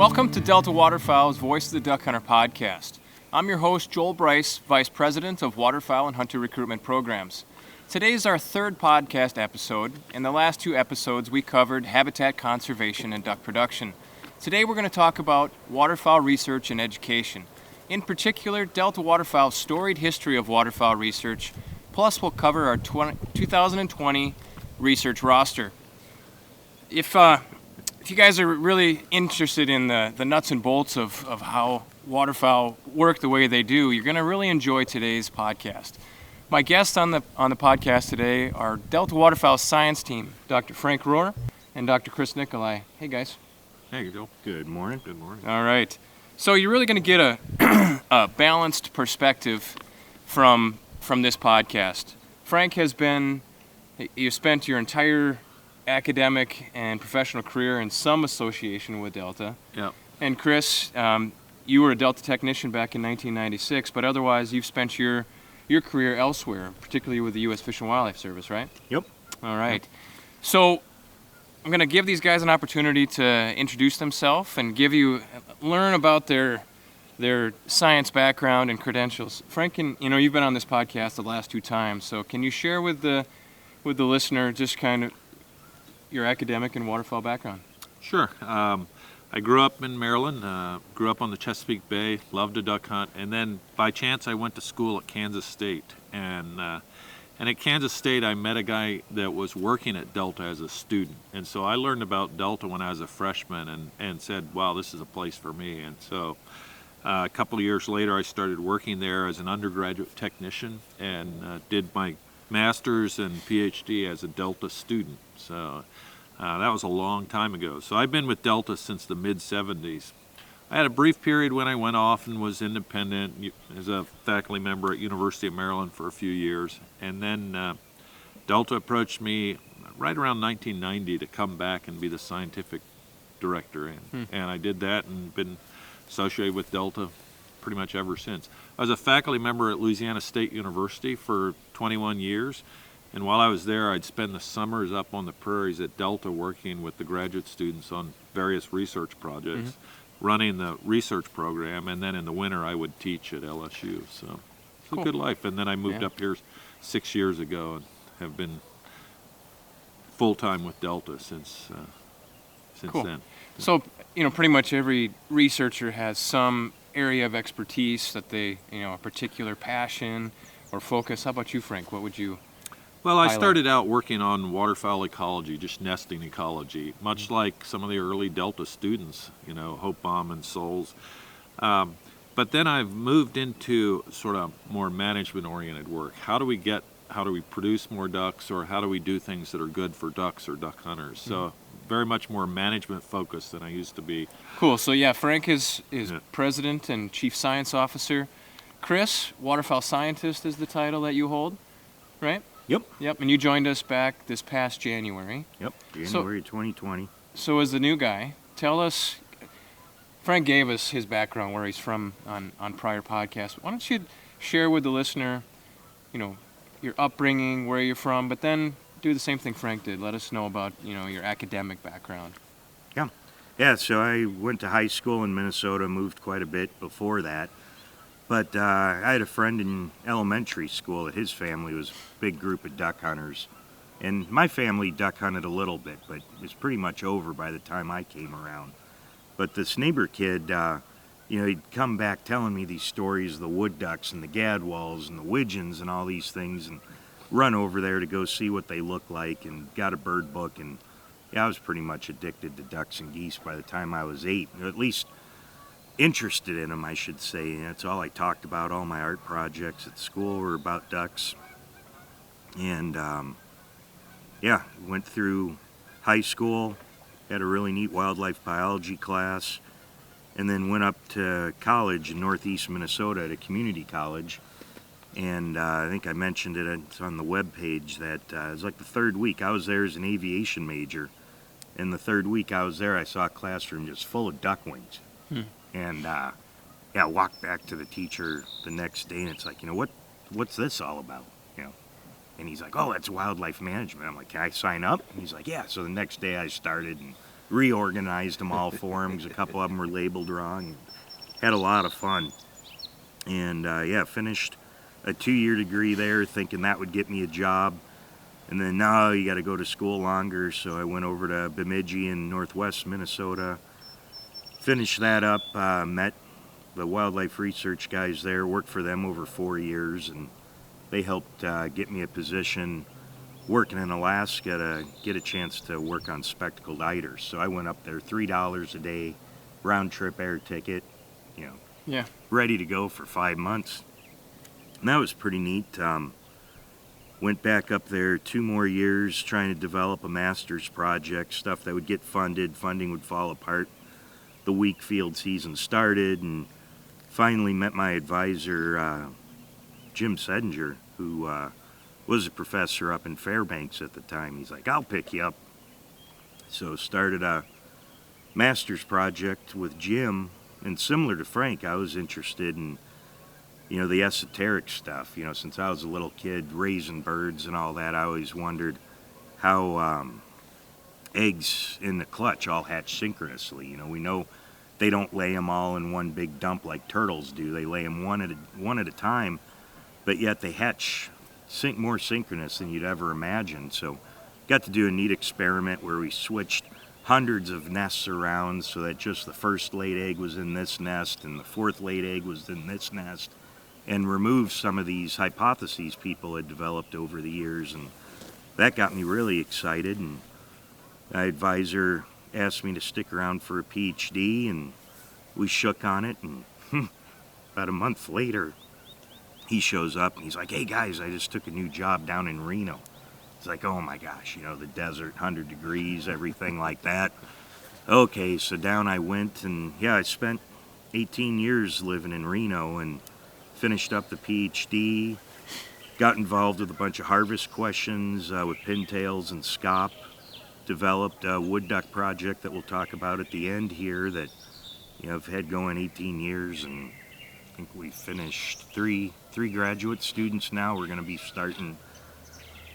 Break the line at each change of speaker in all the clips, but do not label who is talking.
Welcome to Delta Waterfowl's Voice of the Duck Hunter podcast. I'm your host, Joel Bryce, Vice President of Waterfowl and Hunter Recruitment Programs. Today is our third podcast episode. In the last two episodes, we covered habitat conservation and duck production. Today, we're going to talk about waterfowl research and education. In particular, Delta Waterfowl's storied history of waterfowl research, plus we'll cover our 2020 research roster. If you guys are really interested in the nuts and bolts of how waterfowl work the way they do, you're going to really enjoy today's podcast. My guests on the podcast today are Delta Waterfowl science team, Dr. Frank Rohr and Dr. Chris Nicolai. Hey, guys.
Hey, Joe. Good morning. Good morning.
All right. So you're really going to get a balanced perspective from this podcast. Frank you spent your entire academic and professional career in some association with Delta.
Yep.
And Chris, you were a Delta technician back in 1996, but otherwise you've spent your career elsewhere, particularly with the U.S. Fish and Wildlife Service, right?
Yep.
All right. So I'm going to give these guys an opportunity to introduce themselves and learn about their science background and credentials. Frank, you've been on this podcast the last two times, so can you share with the listener just kind of your academic and waterfowl background?
Sure. I grew up in Maryland, grew up on the Chesapeake Bay, loved to duck hunt, and then by chance I went to school at Kansas State. And at Kansas State I met a guy that was working at Delta as a student. And so I learned about Delta when I was a freshman and said, wow, this is a place for me. And so a couple of years later I started working there as an undergraduate technician and did my master's and PhD as a Delta student. So that was a long time ago. So I've been with Delta since the mid-'70s. I had a brief period when I went off and was independent as a faculty member at University of Maryland for a few years. And then Delta approached me right around 1990 to come back and be the scientific director. And I did that and been associated with Delta pretty much ever since. I was a faculty member at Louisiana State University for 21 years. And while I was there, I'd spend the summers up on the prairies at Delta working with the graduate students on various research projects, running the research program, and then in the winter I would teach at LSU. So it's a good life. And then I moved up here 6 years ago and have been full-time with Delta since then.
So, pretty much every researcher has some area of expertise that they, a particular passion or focus. How about you, Frank? What would you
Well, I started out working on waterfowl ecology, just nesting ecology, much like some of the early Delta students, Hope Baum and Souls. But then I've moved into sort of more management-oriented work. How do we produce more ducks, or how do we do things that are good for ducks or duck hunters? So very much more management-focused than I used to be.
Cool. So, Frank is president and chief science officer. Chris, waterfowl scientist is the title that you hold, right?
Yep.
And you joined us back this past January.
Yep, January 2020.
So as the new guy, tell us, Frank gave us his background, where he's from on prior podcasts. Why don't you share with the listener, your upbringing, where you're from, but then do the same thing Frank did. Let us know about, your academic background.
Yeah, so I went to high school in Minnesota, moved quite a bit before that. But I had a friend in elementary school that his family was a big group of duck hunters. And my family duck hunted a little bit, but it was pretty much over by the time I came around. But this neighbor kid, he'd come back telling me these stories of the wood ducks and the gadwalls and the widgeons and all these things, and run over there to go see what they look like, and got a bird book. And I was pretty much addicted to ducks and geese by the time I was 8, or at least interested in them, I should say. That's all I talked about. All my art projects at school were about ducks. And went through high school, had a really neat wildlife biology class, and then went up to college in northeast Minnesota at a community college. And I think I mentioned it's on the webpage that it was like the third week I was there as an aviation major. And the third week I was there, I saw a classroom just full of ducklings. And I walked back to the teacher the next day, and it's like, what's this all about? And he's like, oh, that's wildlife management. I'm like, can I sign up? And he's like, yeah. So the next day I started, and reorganized them all for them because a couple of them were labeled wrong. Had a lot of fun. And yeah, finished a 2-year degree there thinking that would get me a job. And then, no, you got to go to school longer. So I went over to Bemidji in northwest Minnesota. Finished that up, met the wildlife research guys there, worked for them over 4 years, and they helped get me a position working in Alaska to get a chance to work on spectacled eiders. So I went up there, $3 a day, round trip air ticket,
Yeah.
ready to go for 5 months. And that was pretty neat. Went back up there 2 more years trying to develop a master's project, stuff that would get funded. Funding would fall apart the week field season started, and finally met my advisor, Jim Sedinger, who was a professor up in Fairbanks at the time. He's like, I'll pick you up. So started a master's project with Jim, and similar to Frank, I was interested in the esoteric stuff. Since I was a little kid raising birds and all that, I always wondered how eggs in the clutch all hatch synchronously. We know they don't lay them all in one big dump like turtles do. They lay them one at a time, but yet they hatch more synchronous than you'd ever imagine. So got to do a neat experiment where we switched hundreds of nests around so that just the first laid egg was in this nest and the fourth laid egg was in this nest, and remove some of these hypotheses people had developed over the years. And that got me really excited, and my advisor asked me to stick around for a PhD, and we shook on it, and about a month later he shows up and he's like, hey guys, I just took a new job down in Reno. It's like, oh my gosh, the desert, 100 degrees, everything like that. Okay, so down I went, and yeah, I spent 18 years living in Reno and finished up the PhD, got involved with a bunch of harvest questions with pintails and scop, developed a wood duck project that we'll talk about at the end here that I've had going 18 years, and I think we finished three graduate students now. We're going to be starting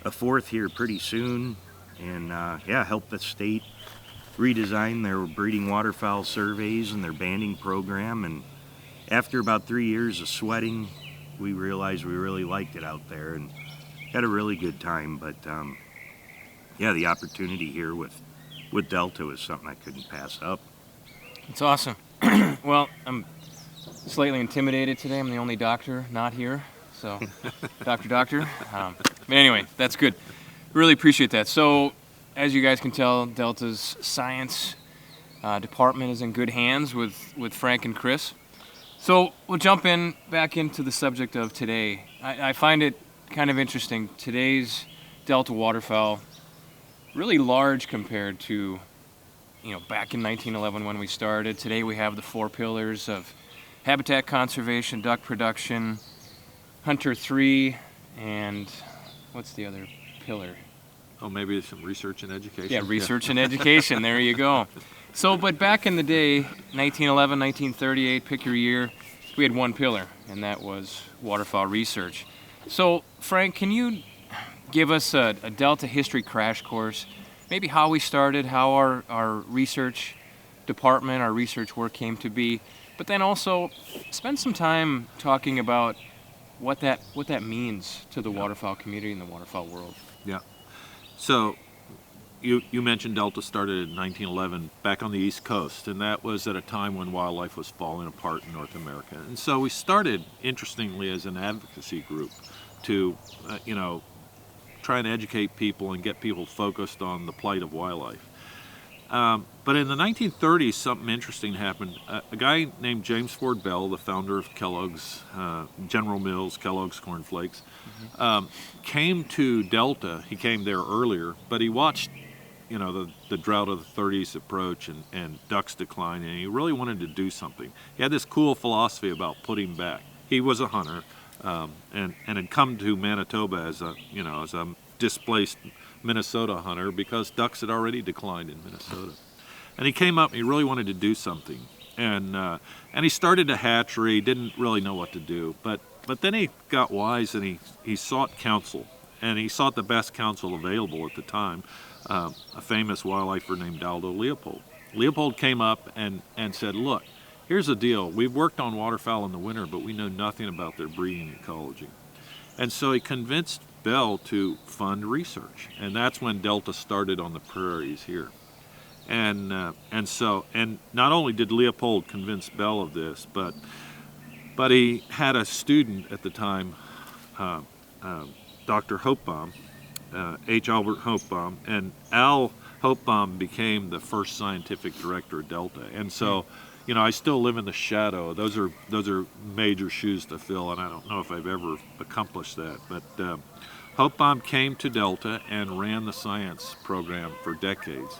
a 4th here pretty soon, and yeah, help the state redesign their breeding waterfowl surveys and their banding program. And after about 3 years of sweating, we realized we really liked it out there and had a really good time. But yeah, the opportunity here with Delta was something I couldn't pass up.
It's awesome. Well, I'm slightly intimidated today. I'm the only doctor not here. So, doctor. But anyway, that's good. Really appreciate that. So, as you guys can tell, Delta's science department is in good hands with Frank and Chris. So, we'll jump back into the subject of today. I find it kind of interesting. Today's Delta waterfowl, really large compared to, back in 1911 when we started. Today we have the 4 pillars of habitat conservation, duck production, Hunter 3, and what's the other pillar?
Oh, maybe some research and education.
Yeah, research and education. There you go. So, but back in the day, 1911, 1938, pick your year, we had 1 pillar, and that was waterfowl research. So, Frank, can you give us a Delta history crash course? Maybe how we started, how our research department, our research work came to be, but then also spend some time talking about what that means to the waterfowl community and the waterfowl world.
Yeah. So you mentioned Delta started in 1911 back on the East Coast, and that was at a time when wildlife was falling apart in North America. And so we started, interestingly, as an advocacy group to, try and educate people and get people focused on the plight of wildlife. But in the 1930s, something interesting happened. A guy named James Ford Bell, the founder of Kellogg's, General Mills, Kellogg's Corn Flakes, came to Delta. He came there earlier, but he watched, the drought of the 30s approach and ducks decline, and he really wanted to do something. He had this cool philosophy about putting back. He was a hunter, and had come to Manitoba as a displaced Minnesota hunter because ducks had already declined in Minnesota. And he came up and he really wanted to do something. And he started a hatchery, didn't really know what to do. But then he got wise and he sought counsel. and he sought the best counsel available at the time, a famous wildlifer named Aldo Leopold. Leopold came up and said, look, here's the deal. We've worked on waterfowl in the winter, but we know nothing about their breeding ecology. And so he convinced Bell to fund research, and that's when Delta started on the prairies here. And not only did Leopold convince Bell of this, but he had a student at the time, Dr. Hopebaum, H. Albert Hopebaum, and Al Hopebaum became the first scientific director of Delta. And so, I still live in the shadow. Those are major shoes to fill, and I don't know if I've ever accomplished that. But Hopebaum came to Delta and ran the science program for decades.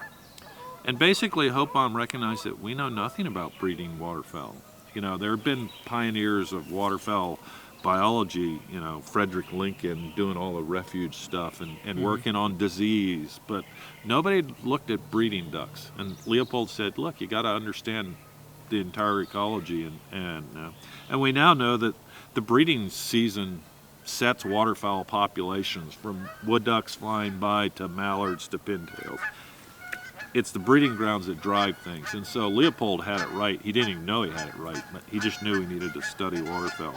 And basically, Hopebaum recognized that we know nothing about breeding waterfowl. There have been pioneers of waterfowl biology, Frederick Lincoln doing all the refuge stuff and working on disease, but nobody looked at breeding ducks. And Leopold said, look, you got to understand the entire ecology, and we now know that the breeding season sets waterfowl populations from wood ducks flying by to mallards to pintails. It's the breeding grounds that drive things, and so Leopold had it right. He didn't even know he had it right, but he just knew he needed to study waterfowl.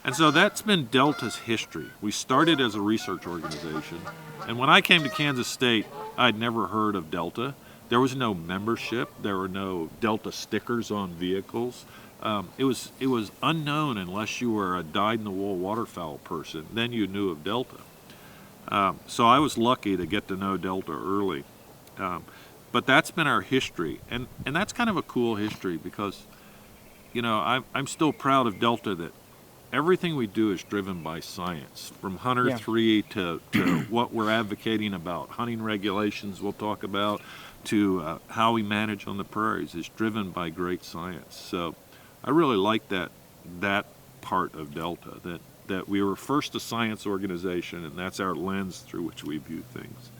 And so that's been Delta's history. We started as a research organization, and when I came to Kansas State, I'd never heard of Delta. There was no membership. There were no Delta stickers on vehicles. It was unknown unless you were a dyed-in-the-wool waterfowl person. Then you knew of Delta. So I was lucky to get to know Delta early. But that's been our history, and that's kind of a cool history because, I'm still proud of Delta that everything we do is driven by science, from Hunter 3 to what we're advocating about, hunting regulations we'll talk about, to how we manage on the prairies is driven by great science. So I really like that part of Delta, that we were first a science organization, and that's our lens through which we view things.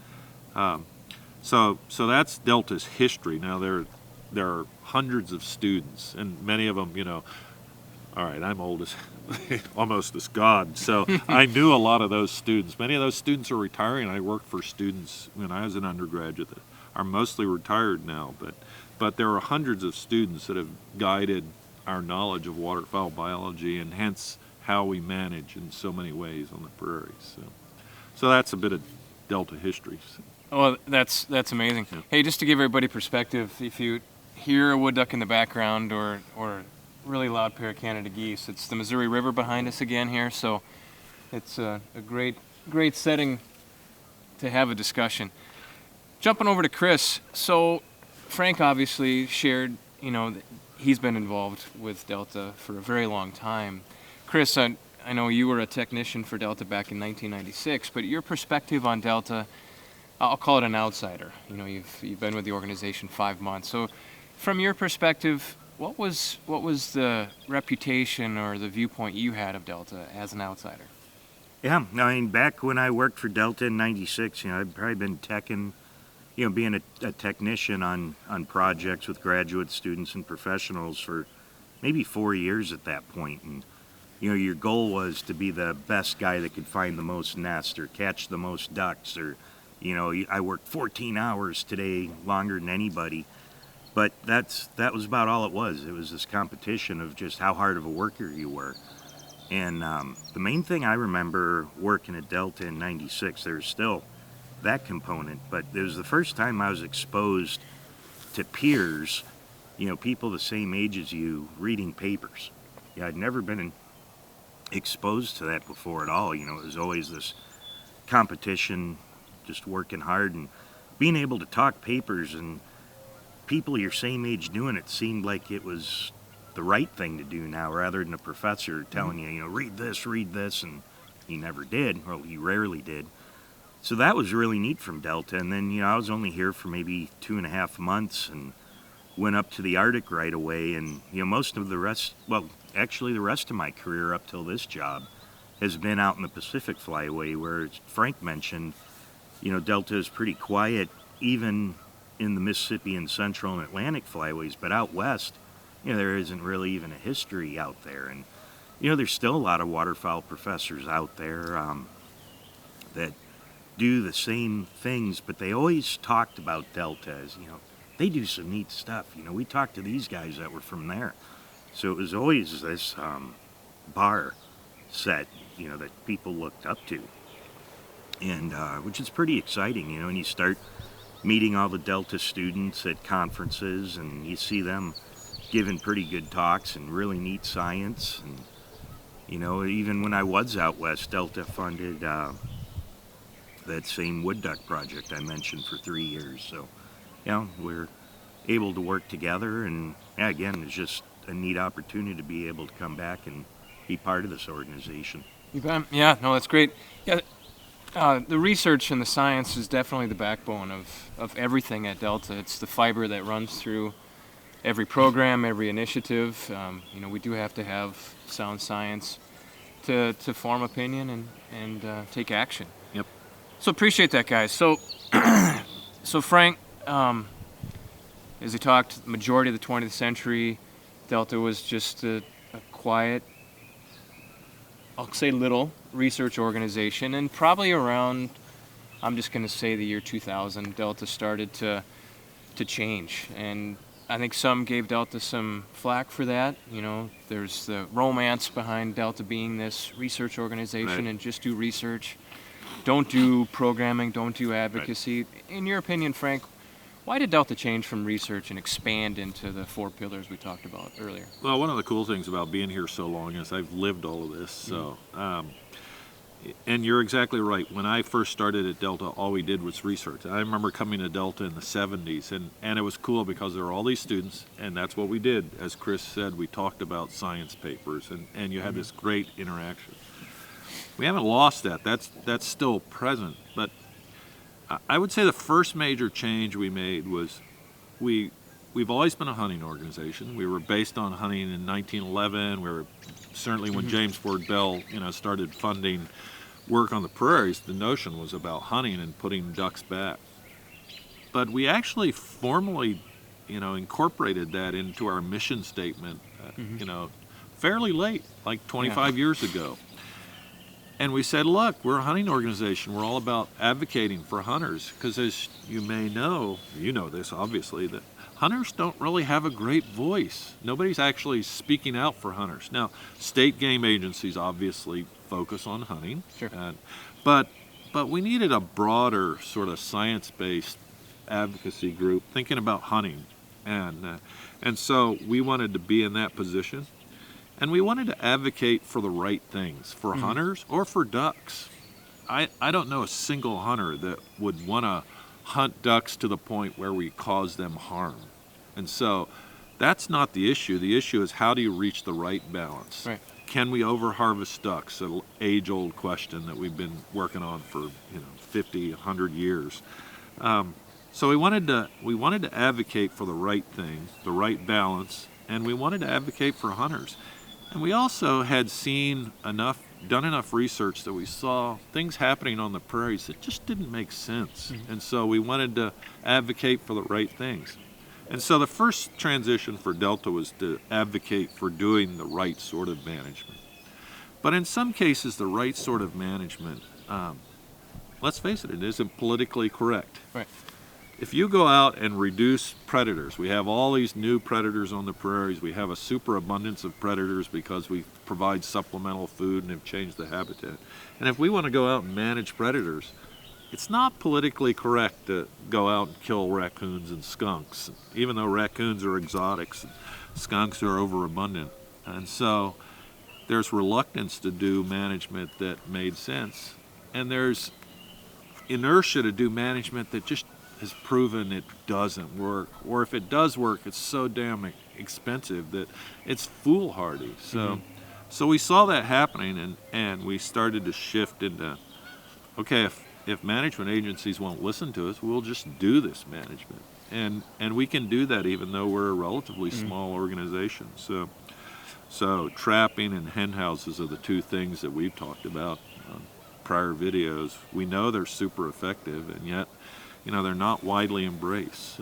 So that's Delta's history. Now there are hundreds of students, and many of them, all right, I'm old as almost as God, so I knew a lot of those students. Many of those students are retiring. I worked for students when I was an undergraduate that are mostly retired now, but there are hundreds of students that have guided our knowledge of waterfowl biology and hence how we manage in so many ways on the prairies. So that's a bit of Delta history.
Oh, that's amazing. Yeah. Hey, just to give everybody perspective, if you hear a wood duck in the background or really loud pair of Canada geese, it's the Missouri River behind us again here, so it's a great setting to have a discussion. Jumping over to Chris, so Frank obviously shared, he's been involved with Delta for a very long time. Chris, I know you were a technician for Delta back in 1996, but your perspective on Delta, I'll call it an outsider. You've been with the organization 5 months. So from your perspective, what was the reputation or the viewpoint you had of Delta as an outsider?
Yeah, back when I worked for Delta in 96, I'd probably been teching, being a technician on projects with graduate students and professionals for maybe 4 years at that point. And, your goal was to be the best guy that could find the most nests or catch the most ducks or, I worked 14 hours today, longer than anybody. But that was about all it was. It was this competition of just how hard of a worker you were. And the main thing I remember working at Delta in 96, there's still that component, but it was the first time I was exposed to peers, people the same age as you, reading papers. I'd never been exposed to that before at all. It was always this competition, just working hard and being able to talk papers, and people your same age doing it seemed like it was the right thing to do now, rather than a professor telling you, read this, and he never did, or he rarely did. So that was really neat from Delta. And then, I was only here for maybe 2.5 months and went up to the Arctic right away. And, most of the rest of my career up till this job has been out in the Pacific Flyway, where Frank mentioned, Delta is pretty quiet, even in the Mississippi and Central and Atlantic flyways, but out west, there isn't really even a history out there. And, there's still a lot of waterfowl professors out there. that do the same things, but they always talked about Delta as, they do some neat stuff. We talked to these guys that were from there. So it was always this bar set, that people looked up to. And which is pretty exciting, and you start meeting all the Delta students at conferences, and you see them giving pretty good talks and really neat science. And, even when I was out west, Delta funded that same wood duck project I mentioned for 3 years. So, we're able to work together, and again, it's just a neat opportunity to be able to come back and be part of this organization.
You bet. Yeah, no, that's great. Yeah, the research and the science is definitely the backbone of everything at Delta. It's the fiber that runs through every program, every initiative. We do have to have sound science to form opinion and take action.
Yep.
So appreciate that, guys. So, so Frank, as he talked, the majority of the 20th century, Delta was just a quiet, I'll say little research organization, and probably around, I'm just going to say the year 2000, Delta started to change. And I think some gave Delta some flack for that. There's the romance behind Delta being this research organization,
right,
and just do research. Don't do programming, don't do advocacy. Right. In your opinion, Frank, why did Delta change from research and expand into the 4 pillars we talked about earlier?
Well, one of the cool things about being here so long is I've lived all of this. So, and you're exactly right. When I first started at Delta, all we did was research. I remember coming to Delta in the 70s, and it was cool because there were all these students, and that's what we did. As Chris said, we talked about science papers, and you had this great interaction. We haven't lost that. That's still present, but I would say the first major change we made was we've always been a hunting organization. We were based on hunting in 1911. We were certainly when James Ford Bell, started funding work on the prairies, the notion was about hunting and putting ducks back. But we actually formally, incorporated that into our mission statement, fairly late, like 25 years ago. And we said, look, we're a hunting organization. We're all about advocating for hunters because, as you may know, you know this obviously, that hunters don't really have a great voice. Nobody's actually speaking out for hunters. Now, state game agencies obviously focus on hunting,
sure,
but we needed a broader sort of science-based advocacy group thinking about hunting, and so we wanted to be in that position. And we wanted to advocate for the right things, for hunters or for ducks. I don't know a single hunter that would want to hunt ducks to the point where we cause them harm. And so that's not the issue. The issue is, how do you reach the right balance?
Right.
Can we over-harvest ducks? An age-old question that we've been working on for 50, 100 years. So we wanted to advocate for the right thing, the right balance, and we wanted to advocate for hunters. And we also had done enough research that we saw things happening on the prairies that just didn't make sense. And so we wanted to advocate for the right things. And so the first transition for Delta was to advocate for doing the right sort of management. But in some cases, the right sort of management, let's face it isn't politically correct.
Right.
If you go out and reduce predators, we have all these new predators on the prairies. We have a superabundance of predators because we provide supplemental food and have changed the habitat. And if we want to go out and manage predators, it's not politically correct to go out and kill raccoons and skunks, even though raccoons are exotics, skunks are overabundant. And so there's reluctance to do management that made sense, and there's inertia to do management that just has proven it doesn't work, or if it does work, it's so damn expensive that it's foolhardy. So we saw that happening, and we started to shift into, okay, if management agencies won't listen to us, we'll just do this management, and we can do that even though we're a relatively small organization. So trapping and hen houses are the two things that we've talked about on prior videos. We know they're super effective, and yet they're not widely embraced.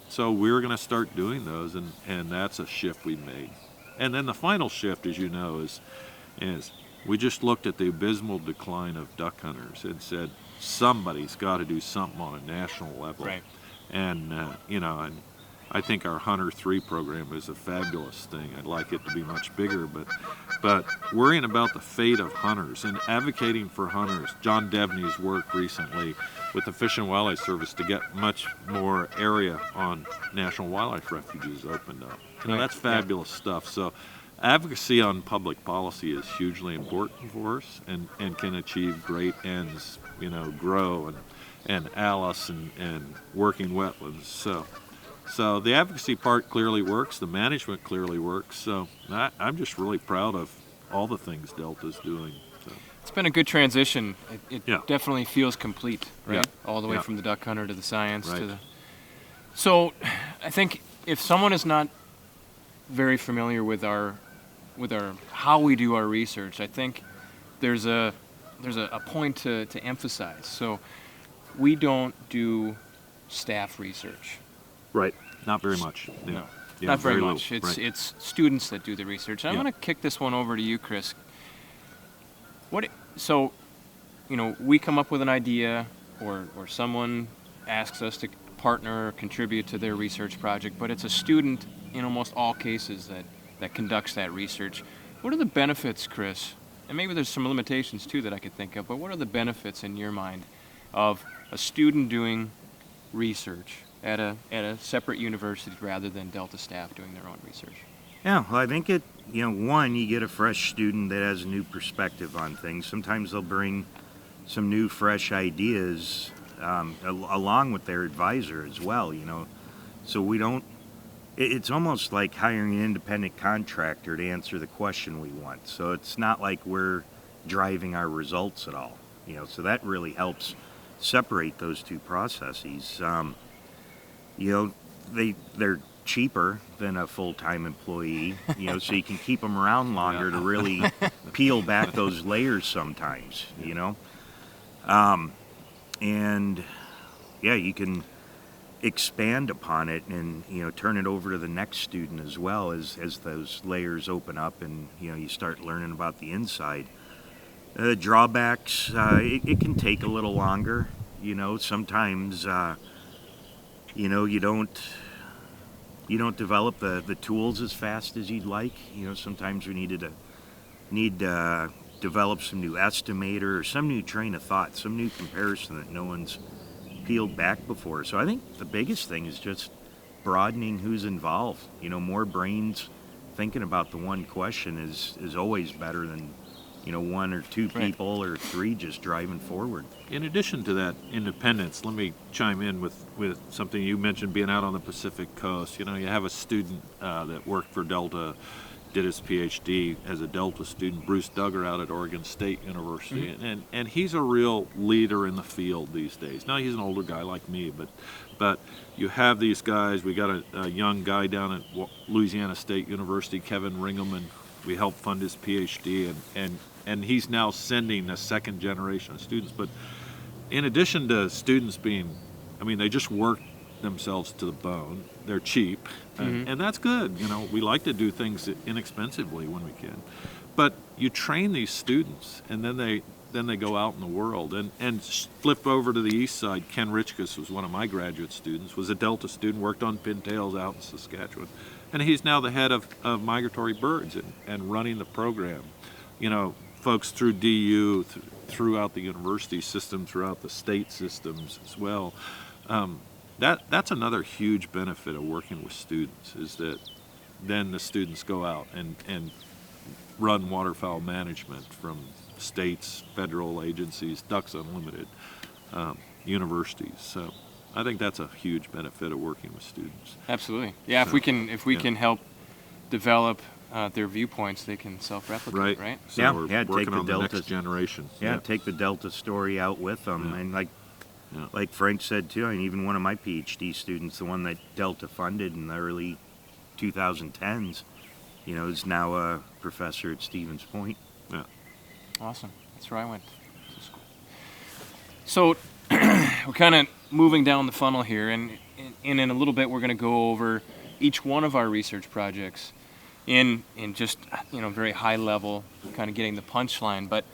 So we're going to start doing those, and that's a shift we made. And then the final shift, as you know, is we just looked at the abysmal decline of duck hunters and said, somebody's got to do something on a national level.
Right.
And, and I think our Hunter 3 program is a fabulous thing. I'd like it to be much bigger, but worrying about the fate of hunters and advocating for hunters. John Devney's work recently with the Fish and Wildlife Service to get much more area on national wildlife refuges opened up. That's fabulous stuff. So advocacy on public policy is hugely important for us and can achieve great ends, grow and Alice and working wetlands. So the advocacy part clearly works, the management clearly works, so I'm just really proud of all the things Delta's doing. So.
It's been a good transition. It definitely feels complete, right?
Yeah.
All the way from the duck hunter to the science
right.
to the... So I think if someone is not very familiar with our how we do our research, I think there's a point to emphasize. So we don't do staff research.
Right. Not very much. Yeah.
No,
Yeah,
not very
low.
much.
Right.
It's students that do the research. I'm going to kick this one over to you, Chris. So, we come up with an idea, or someone asks us to partner or contribute to their research project, but it's a student in almost all cases that conducts that research. What are the benefits, Chris? And maybe there's some limitations too that I could think of, but what are the benefits in your mind of a student doing research at a separate university rather than Delta staff doing their own research?
Yeah, well, I think one, you get a fresh student that has a new perspective on things. Sometimes they'll bring some new, fresh ideas along with their advisor as well, So we don't, it's almost like hiring an independent contractor to answer the question we want. So it's not like we're driving our results at all, so that really helps separate those two processes. They're cheaper than a full-time employee, so you can keep them around longer to really peel back those layers sometimes, and you can expand upon it and, turn it over to the next student as well as those layers open up and, you start learning about the inside. Drawbacks, it can take a little longer, sometimes, you don't develop the tools as fast as you'd like. Sometimes we need to develop some new estimator or some new train of thought, some new comparison that no one's peeled back before. So I think the biggest thing is just broadening who's involved. More brains thinking about the one question is always better than one or two people or three just driving forward.
In addition to that independence, let me chime in with something you mentioned, being out on the Pacific Coast. You have a student that worked for Delta, did his PhD as a Delta student, Bruce Duggar, out at Oregon State University, and he's a real leader in the field these days. Now, he's an older guy like me, but you have these guys. We got a young guy down at Louisiana State University, Kevin Ringleman. We helped fund his PhD, and he's now sending a second generation of students. But in addition to students they just work themselves to the bone. They're cheap, and that's good. We like to do things inexpensively when we can. But you train these students, and then they go out in the world. And flip over to the east side, Ken Richkus was one of my graduate students, was a Delta student, worked on pintails out in Saskatchewan. And he's now the head of migratory birds and running the program. Folks through DU, throughout the university system, throughout the state systems as well. That's another huge benefit of working with students, is that then the students go out and run waterfowl management from states, federal agencies, Ducks Unlimited, universities. So I think that's a huge benefit of working with students.
Absolutely. Yeah, if we can help develop their viewpoints, they can self-replicate, right?
So we're working on the next generation.
Take the Delta story out with them. And like Frank said too, even one of my PhD students, the one that Delta funded in the early 2010s, is now a professor at Stevens Point.
Yeah.
Awesome. That's where I went to school. So we're kind of moving down the funnel here, and in a little bit we're going to go over each one of our research projects. in just, very high level, kind of getting the punchline. But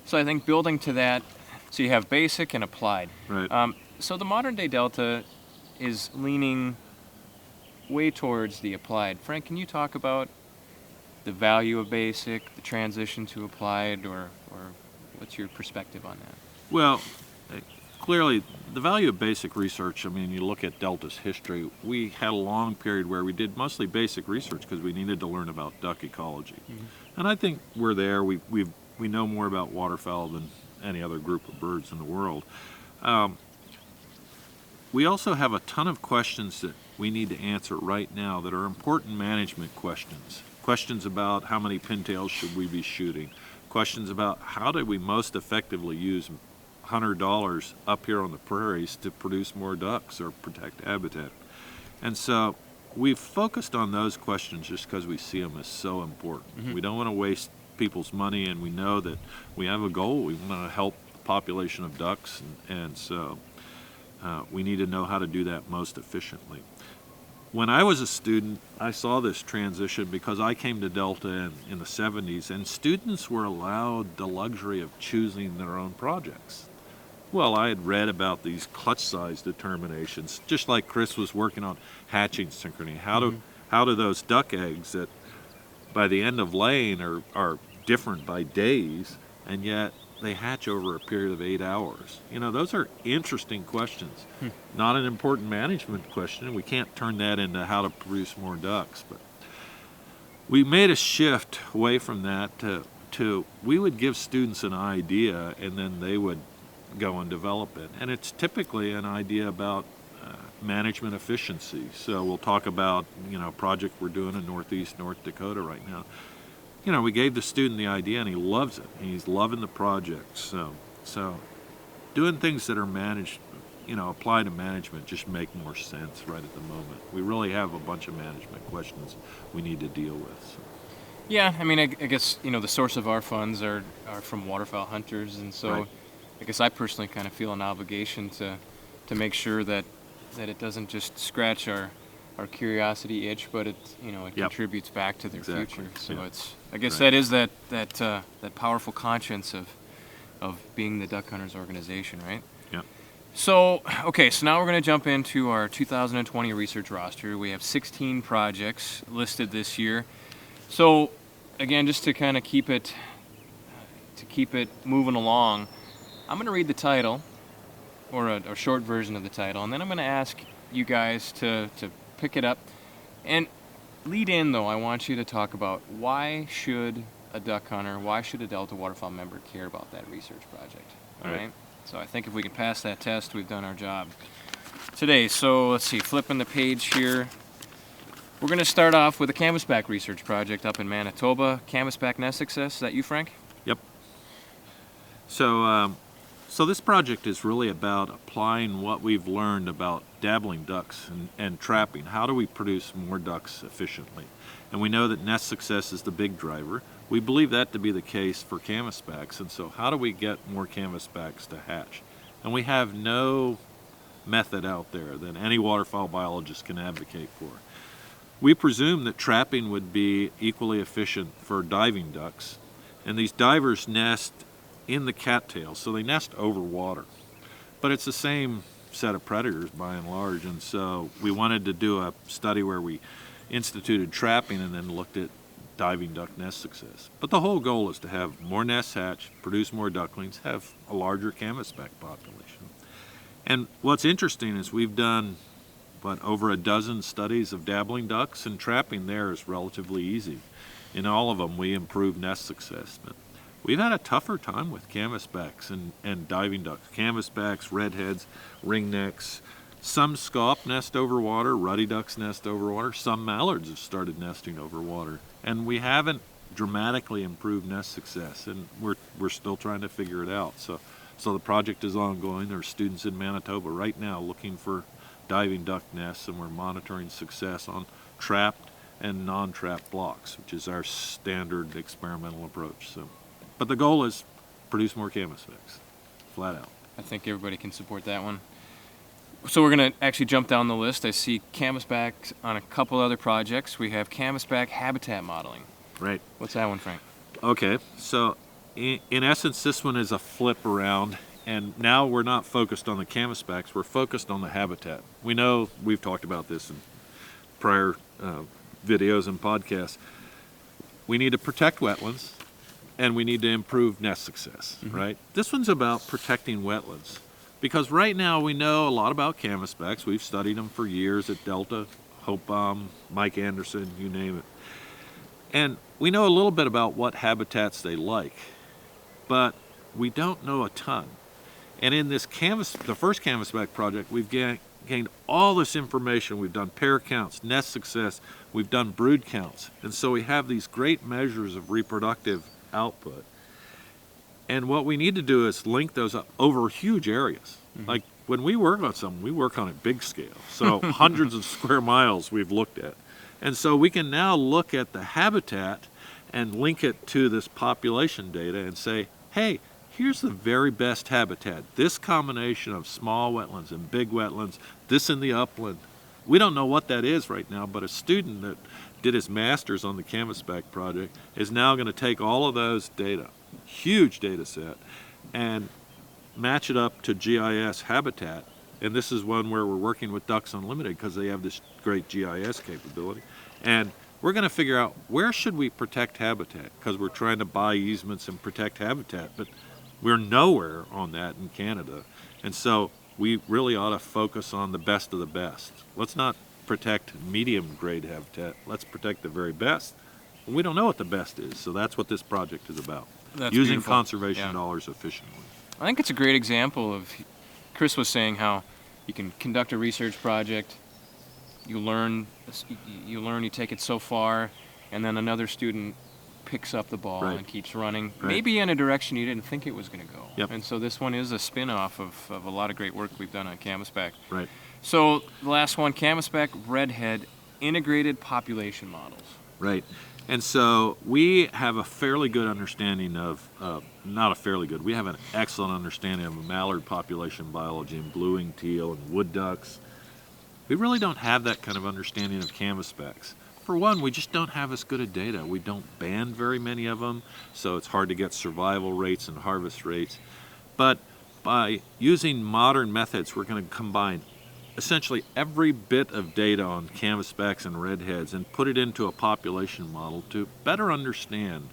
so I think building to that, so you have basic and applied.
Right.
So the modern day Delta is leaning way towards the applied. Frank, can you talk about the value of basic, the transition to applied, or what's your perspective on that?
Well, clearly, the value of basic research, I mean, you look at Delta's history, we had a long period where we did mostly basic research because we needed to learn about duck ecology. And I think we're there. We know more about waterfowl than any other group of birds in the world. We also have a ton of questions that we need to answer right now that are important management questions. Questions about how many pintails should we be shooting. Questions about how do we most effectively use $100 up here on the prairies to produce more ducks or protect habitat. And so we've focused on those questions just because we see them as so important. We don't want to waste people's money, and we know that we have a goal. We want to help the population of ducks, and so we need to know how to do that most efficiently. When I was a student, I saw this transition because I came to Delta in the 70s, and students were allowed the luxury of choosing their own projects. Well, I had read about these clutch size determinations, just like Chris was working on hatching synchrony. How do those duck eggs that by the end of laying are different by days, and yet they hatch over a period of 8 hours? Those are interesting questions. Not an important management question. We can't turn that into how to produce more ducks. But we made a shift away from that to we would give students an idea, and then they would go and develop it. And it's typically an idea about management efficiency. So we'll talk about, a project we're doing in northeast North Dakota right now. We gave the student the idea, and he loves it. He's loving the project. So doing things that are managed, apply to management just make more sense right at the moment. We really have a bunch of management questions we need to deal with. So.
Yeah, I mean, I guess, the source of our funds are from waterfowl hunters, and so
Right.
I guess I personally kind of feel an obligation to make sure that it doesn't just scratch our curiosity itch, but it
Yep.
contributes back to their
Exactly.
future. So
Yeah.
I guess
Right.
that is that powerful conscience of being the duck hunters organization, right?
Yeah.
So now we're going to jump into our 2020 research roster. We have 16 projects listed this year. So again, just to kind of keep it moving along, I'm going to read the title, or a short version of the title, and then I'm going to ask you guys to pick it up. And lead in, though, I want you to talk about why should a duck hunter, why should a Delta Waterfowl member care about that research project? All right? So I think if we can pass that test, we've done our job today. So let's see, flipping the page here. We're going to start off with a Canvasback research project up in Manitoba. Canvasback nest success. Is that you, Frank?
Yep. So this project is really about applying what we've learned about dabbling ducks and trapping. How do we produce more ducks efficiently? And we know that nest success is the big driver. We believe that to be the case for canvasbacks, and so how do we get more canvasbacks to hatch? And we have no method out there that any waterfowl biologist can advocate for. We presume that trapping would be equally efficient for diving ducks, and these divers nest in the cattails, so they nest over water. But it's the same set of predators by and large, and so we wanted to do a study where we instituted trapping and then looked at diving duck nest success. But the whole goal is to have more nests hatch, produce more ducklings, have a larger canvasback population. And what's interesting is we've done over a dozen studies of dabbling ducks, and trapping there is relatively easy. In all of them, we improve nest success. But we've had a tougher time with canvasbacks and diving ducks. Canvasbacks, redheads, ringnecks. Some scaup nest over water, ruddy ducks nest over water. Some mallards have started nesting over water. And we haven't dramatically improved nest success, and we're still trying to figure it out. So the project is ongoing. There are students in Manitoba right now looking for diving duck nests, and we're monitoring success on trapped and non-trapped blocks, which is our standard experimental approach. But the goal is produce more canvasbacks, flat out.
I think everybody can support that one. So we're going to actually jump down the list. I see Canvasback on a couple other projects. We have Canvasback habitat modeling.
Right.
What's that one, Frank?
Okay, so in essence, this one is a flip around, and now we're not focused on the canvasbacks, we're focused on the habitat. We know we've talked about this in prior videos and podcasts. We need to protect wetlands, and we need to improve nest success, right? This one's about protecting wetlands, because right now we know a lot about canvasbacks. We've studied them for years at Delta, Hopebaum, Mike Anderson, you name it. And we know a little bit about what habitats they like, but we don't know a ton. And in this the first Canvasback project, we've gained all this information. We've done pair counts, nest success, we've done brood counts. And so we have these great measures of reproductive output. And what we need to do is link those up over huge areas. Like when we work on something, we work on a big scale. So hundreds of square miles we've looked at. And so we can now look at the habitat and link it to this population data and say, hey, here's the very best habitat. This combination of small wetlands and big wetlands, this in the upland. We don't know what that is right now, but a student that did his master's on the Canvasback project is now going to take all of those data, huge data set, and match it up to GIS habitat. And this is one where we're working with Ducks Unlimited because they have this great GIS capability. And we're going to figure out where should we protect habitat, because we're trying to buy easements and protect habitat, but we're nowhere on that in Canada. And so we really ought to focus on the best of the best. Let's not protect medium grade habitat. Let's protect the very best. We don't know what the best is, so that's what this project is about.
That's
using
beautiful.
conservation dollars efficiently.
I think it's a great example of, Chris was saying how you can conduct a research project, you learn, you take it so far, and then another student picks up the ball and keeps running, maybe in a direction you didn't think it was going to go.
Yep.
And so this one is a spin-off of a lot of great work we've done on Canvasback.
Right.
So the last one, Canvasback redhead integrated population models.
Right. And so we have a fairly good understanding of, we have an excellent understanding of mallard population biology and blue-winged teal and wood ducks. We really don't have that kind of understanding of canvasbacks. For one, we just don't have as good a data. We don't band very many of them, so it's hard to get survival rates and harvest rates. But by using modern methods, we're going to combine essentially every bit of data on canvasbacks and redheads and put it into a population model to better understand,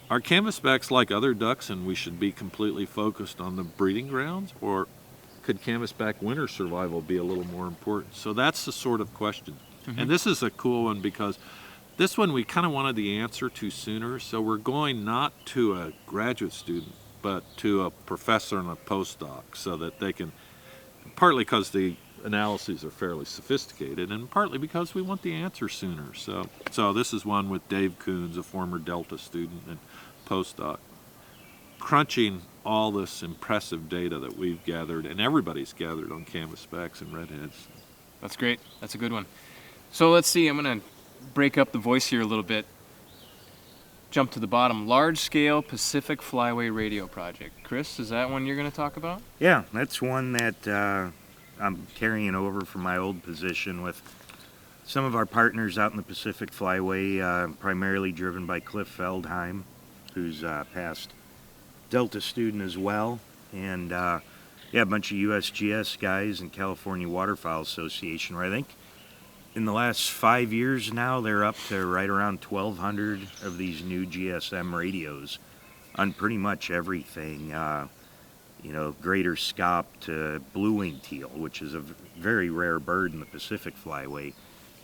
are canvasbacks like other ducks and we should be completely focused on the breeding grounds, or could canvasback winter survival be a little more important? So that's the sort of question. And this is a cool one because this one we kind of wanted the answer to sooner, so we're going not to a graduate student but to a professor and a postdoc so that they can, partly because the analyses are fairly sophisticated and partly because we want the answer sooner. So this is one with Dave Coons, a former Delta student and postdoc, crunching all this impressive data that we've gathered and everybody's gathered on canvasbacks and redheads.
That's great. That's a good one. So let's see, I'm going to break up the voice here a little bit. Jump to the bottom. Large-scale Pacific Flyway radio project. Chris, is that one you're going to talk about?
Yeah, that's one that I'm carrying over from my old position with some of our partners out in the Pacific Flyway, primarily driven by Cliff Feldheim, who's a past Delta student as well. And a bunch of USGS guys and California Waterfowl Association, where I think in the last 5 years now, they're up to right around 1,200 of these new GSM radios on pretty much everything, greater scop to blue-winged teal, which is a very rare bird in the Pacific Flyway,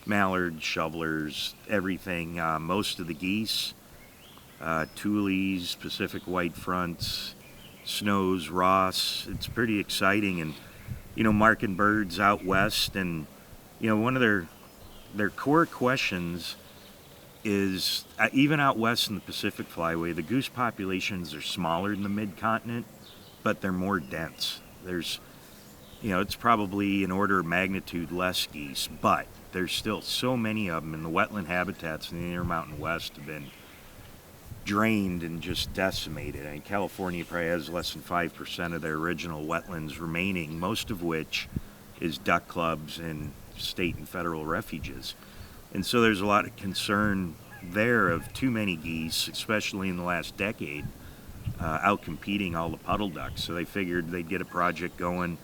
mallard, shovelers, everything, most of the geese, tules, Pacific white fronts, snows, Ross. It's pretty exciting, and marking birds out west, and one of their core questions is, even out west in the Pacific Flyway, the goose populations are smaller than the mid-continent, but they're more dense. There's, it's probably an order of magnitude less geese, but there's still so many of them, and the wetland habitats in the Intermountain West have been drained and just decimated. I mean, California probably has less than 5% of their original wetlands remaining, most of which is duck clubs and state and federal refuges. And so there's a lot of concern there of too many geese, especially in the last decade, out-competing all the puddle ducks. So they figured they'd get a project going,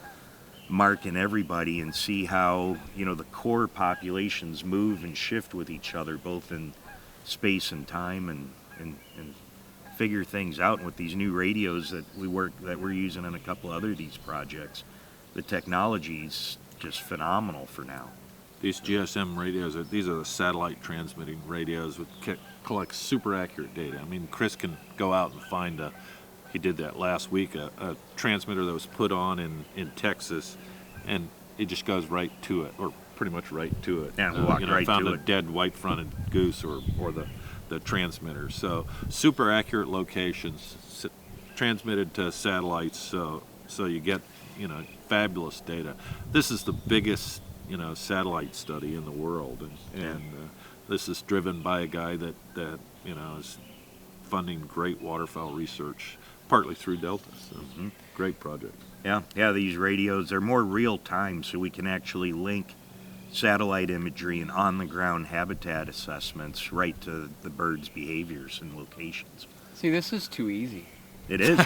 marking everybody and see how, the core populations move and shift with each other, both in space and time, and figure things out. And with these new radios that we're using in a couple other of these projects, the technology's just phenomenal for now.
These GSM radios, these are the satellite transmitting radios which collect super accurate data. I mean, Chris can go out and find he did that last week, a transmitter that was put on in Texas, and it just goes right to it, or pretty much right to it.
Yeah, walked right
found
to
a
it.
dead white-fronted goose or the transmitter. So super accurate locations transmitted to satellites, so you get fabulous data. This is the biggest satellite study in the world, and this is driven by a guy that is funding great waterfowl research, partly through Delta. So great project.
Yeah, these radios, they're more real time, so we can actually link satellite imagery and on-the-ground habitat assessments right to the birds' behaviors and locations.
See, this is too easy.
It is.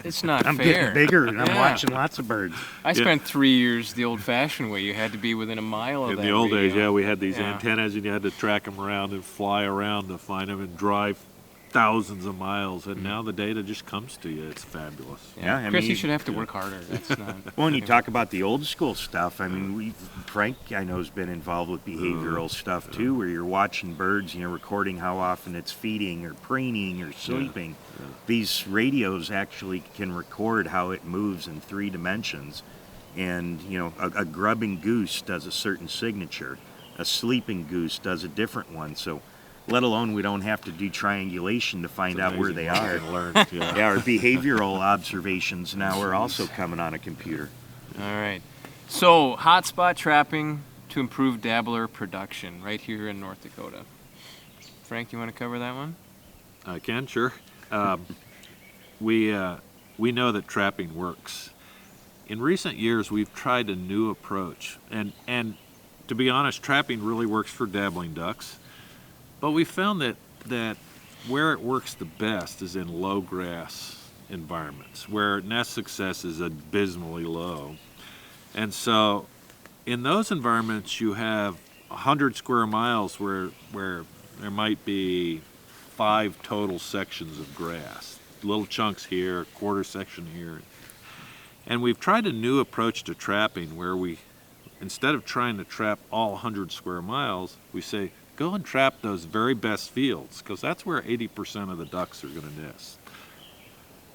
It's not
I'm
fair.
getting bigger, and I'm
Yeah.
watching lots of birds.
I spent 3 years the old-fashioned way. You had to be within a mile of
In
that
the old days,
radio.
we had these
Yeah.
antennas, and you had to track them around and fly around to find them and drive thousands of miles. And now the data just comes to you. It's fabulous.
Yeah, I
Chris,
mean,
you should have to work harder. That's not.
Well, when you talk about the old school stuff, I mean, Frank, I know, has been involved with behavioral stuff too, where you're watching birds, recording how often it's feeding or preening or sleeping. These radios actually can record how it moves in 3 dimensions. And, a grubbing goose does a certain signature. A sleeping goose does a different one. So, let alone we don't have to do triangulation to find out where they are. Yeah, our behavioral observations now are also coming on a computer.
All right. So, hotspot trapping to improve dabbler production right here in North Dakota. Frank, you want to cover that one?
I can, sure. We know that trapping works. In recent years, we've tried a new approach, and to be honest, trapping really works for dabbling ducks. But we found that where it works the best is in low grass environments, where nest success is abysmally low. And so in those environments, you have 100 square miles where there might be 5 total sections of grass, little chunks here, a quarter section here. And we've tried a new approach to trapping where we, instead of trying to trap all 100 square miles, we say, go and trap those very best fields, because that's where 80% of the ducks are going to nest.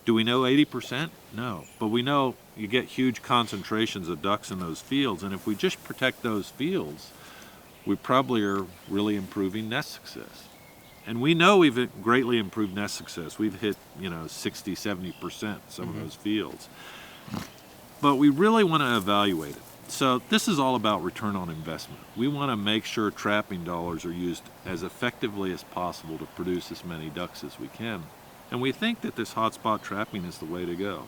Do we know 80%? No. But we know you get huge concentrations of ducks in those fields, and if we just protect those fields, we probably are really improving nest success. And we know we've greatly improved nest success. We've hit, 60, 70% some of those fields. But we really want to evaluate it. So this is all about return on investment. We want to make sure trapping dollars are used as effectively as possible to produce as many ducks as we can. And we think that this hotspot trapping is the way to go.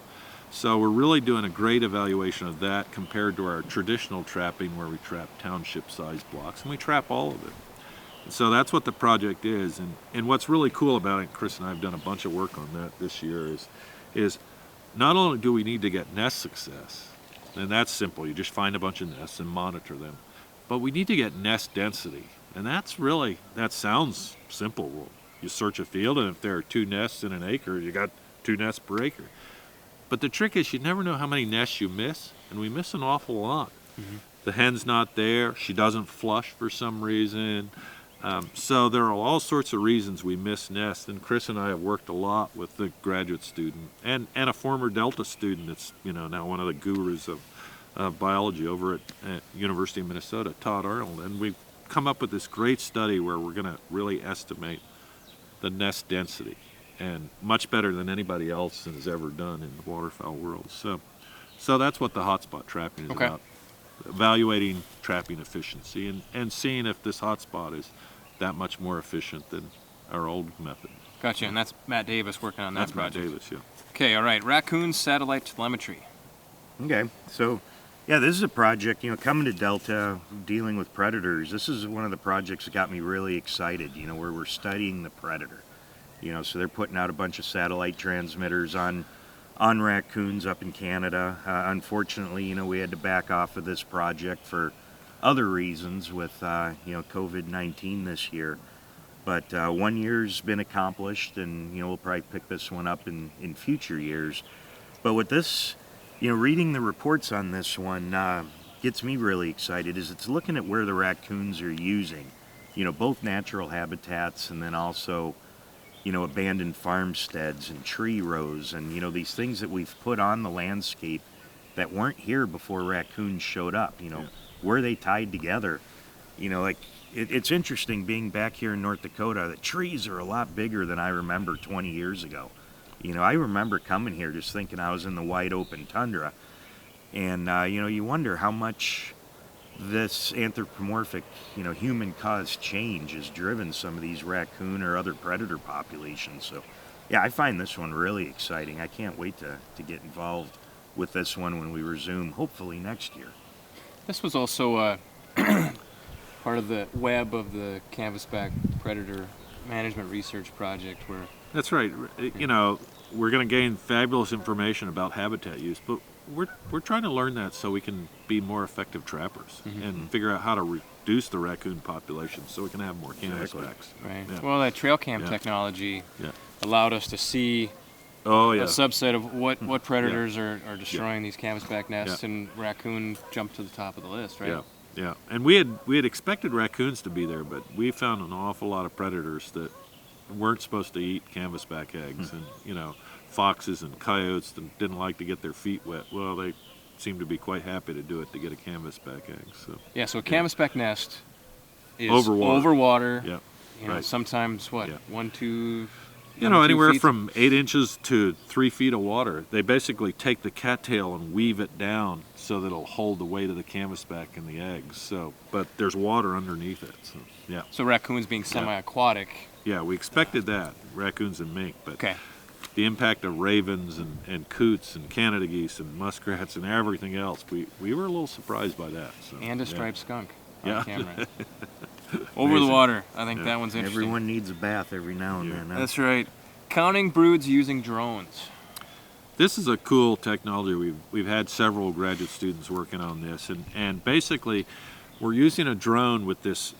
So we're really doing a great evaluation of that compared to our traditional trapping where we trap township-sized blocks, and we trap all of it. And so that's what the project is. And what's really cool about it, Chris and I have done a bunch of work on that this year, is not only do we need to get nest success, and that's simple. You just find a bunch of nests and monitor them. But we need to get nest density. And that sounds simple. Well, you search a field, and if there are 2 nests in an acre, you got 2 nests per acre. But the trick is you never know how many nests you miss, and we miss an awful lot. The hen's not there. She doesn't flush for some reason. So there are all sorts of reasons we miss nests, and Chris and I have worked a lot with the graduate student and a former Delta student that's now one of the gurus of biology over at University of Minnesota, Todd Arnold, and we've come up with this great study where we're going to really estimate the nest density, and much better than anybody else has ever done in the waterfowl world. So that's what the hotspot trapping is about. Evaluating trapping efficiency and seeing if this hotspot is that much more efficient than our old method.
Gotcha, and that's Matt Davis working on that
That's
project.
Matt Davis, yeah.
Okay, all right. Raccoon satellite telemetry.
Okay, so Yeah, this is a project, coming to Delta, dealing with predators. This is one of the projects that got me really excited, where we're studying the predator. So they're putting out a bunch of satellite transmitters on raccoons up in Canada. Unfortunately, we had to back off of this project for other reasons with, COVID-19 this year. But 1 year's been accomplished, and, we'll probably pick this one up in future years. But with this, reading the reports on this one gets me really excited, is it's looking at where the raccoons are using, both natural habitats and then also, abandoned farmsteads and tree rows and, these things that we've put on the landscape that weren't here before raccoons showed up, where they tied together. It's interesting being back here in North Dakota, the trees are a lot bigger than I remember 20 years ago. I remember coming here just thinking I was in the wide open tundra. And, you wonder how much this anthropomorphic, human-caused change has driven some of these raccoon or other predator populations. So, yeah, I find this one really exciting. I can't wait to get involved with this one when we resume, hopefully next year.
This was also part of the web of the Canvasback Predator Management Research Project where...
That's right. We're going to gain fabulous information about habitat use, but we're trying to learn that so we can be more effective trappers and figure out how to reduce the raccoon population so we can have more canvasbacks.
Right.
Yeah.
Well, that trail cam technology allowed us to see a subset of what predators are destroying these canvasback nests, and raccoon jumped to the top of the list, right?
Yeah. And we had expected raccoons to be there, but we found an awful lot of predators that weren't supposed to eat canvasback eggs, and foxes and coyotes that didn't like to get their feet wet. Well, they seem to be quite happy to do it to get a canvasback egg. So
a canvasback nest is
over
water.
Yeah.
Sometimes 1, 2.
Anywhere
2 feet.
from 8 inches to 3 feet of water. They basically take the cattail and weave it down so that it'll hold the weight of the canvasback and the eggs. But there's water underneath it.
So raccoons being semi-aquatic.
Yeah, we expected that, raccoons and mink, but the impact of ravens and coots and Canada geese and muskrats and everything else, we were a little surprised by that. So,
and a striped skunk on camera.
Over
the water. I think that one's interesting.
Everyone needs a bath every now and then. Huh?
That's right. Counting broods using drones.
This is a cool technology. We've had several graduate students working on this, and basically we're using a drone with this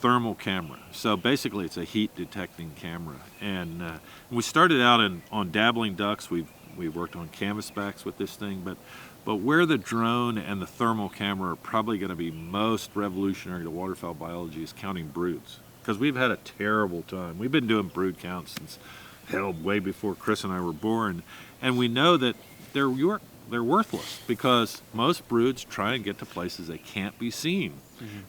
thermal camera. So basically it's a heat detecting camera, and we started out on dabbling ducks. We've worked on canvasbacks with this thing, but where the drone and the thermal camera are probably going to be most revolutionary to waterfowl biology is counting broods, because we've had a terrible time. We've been doing brood counts since way before Chris and I were born, and we know that they're worthless because most broods try and get to places they can't be seen,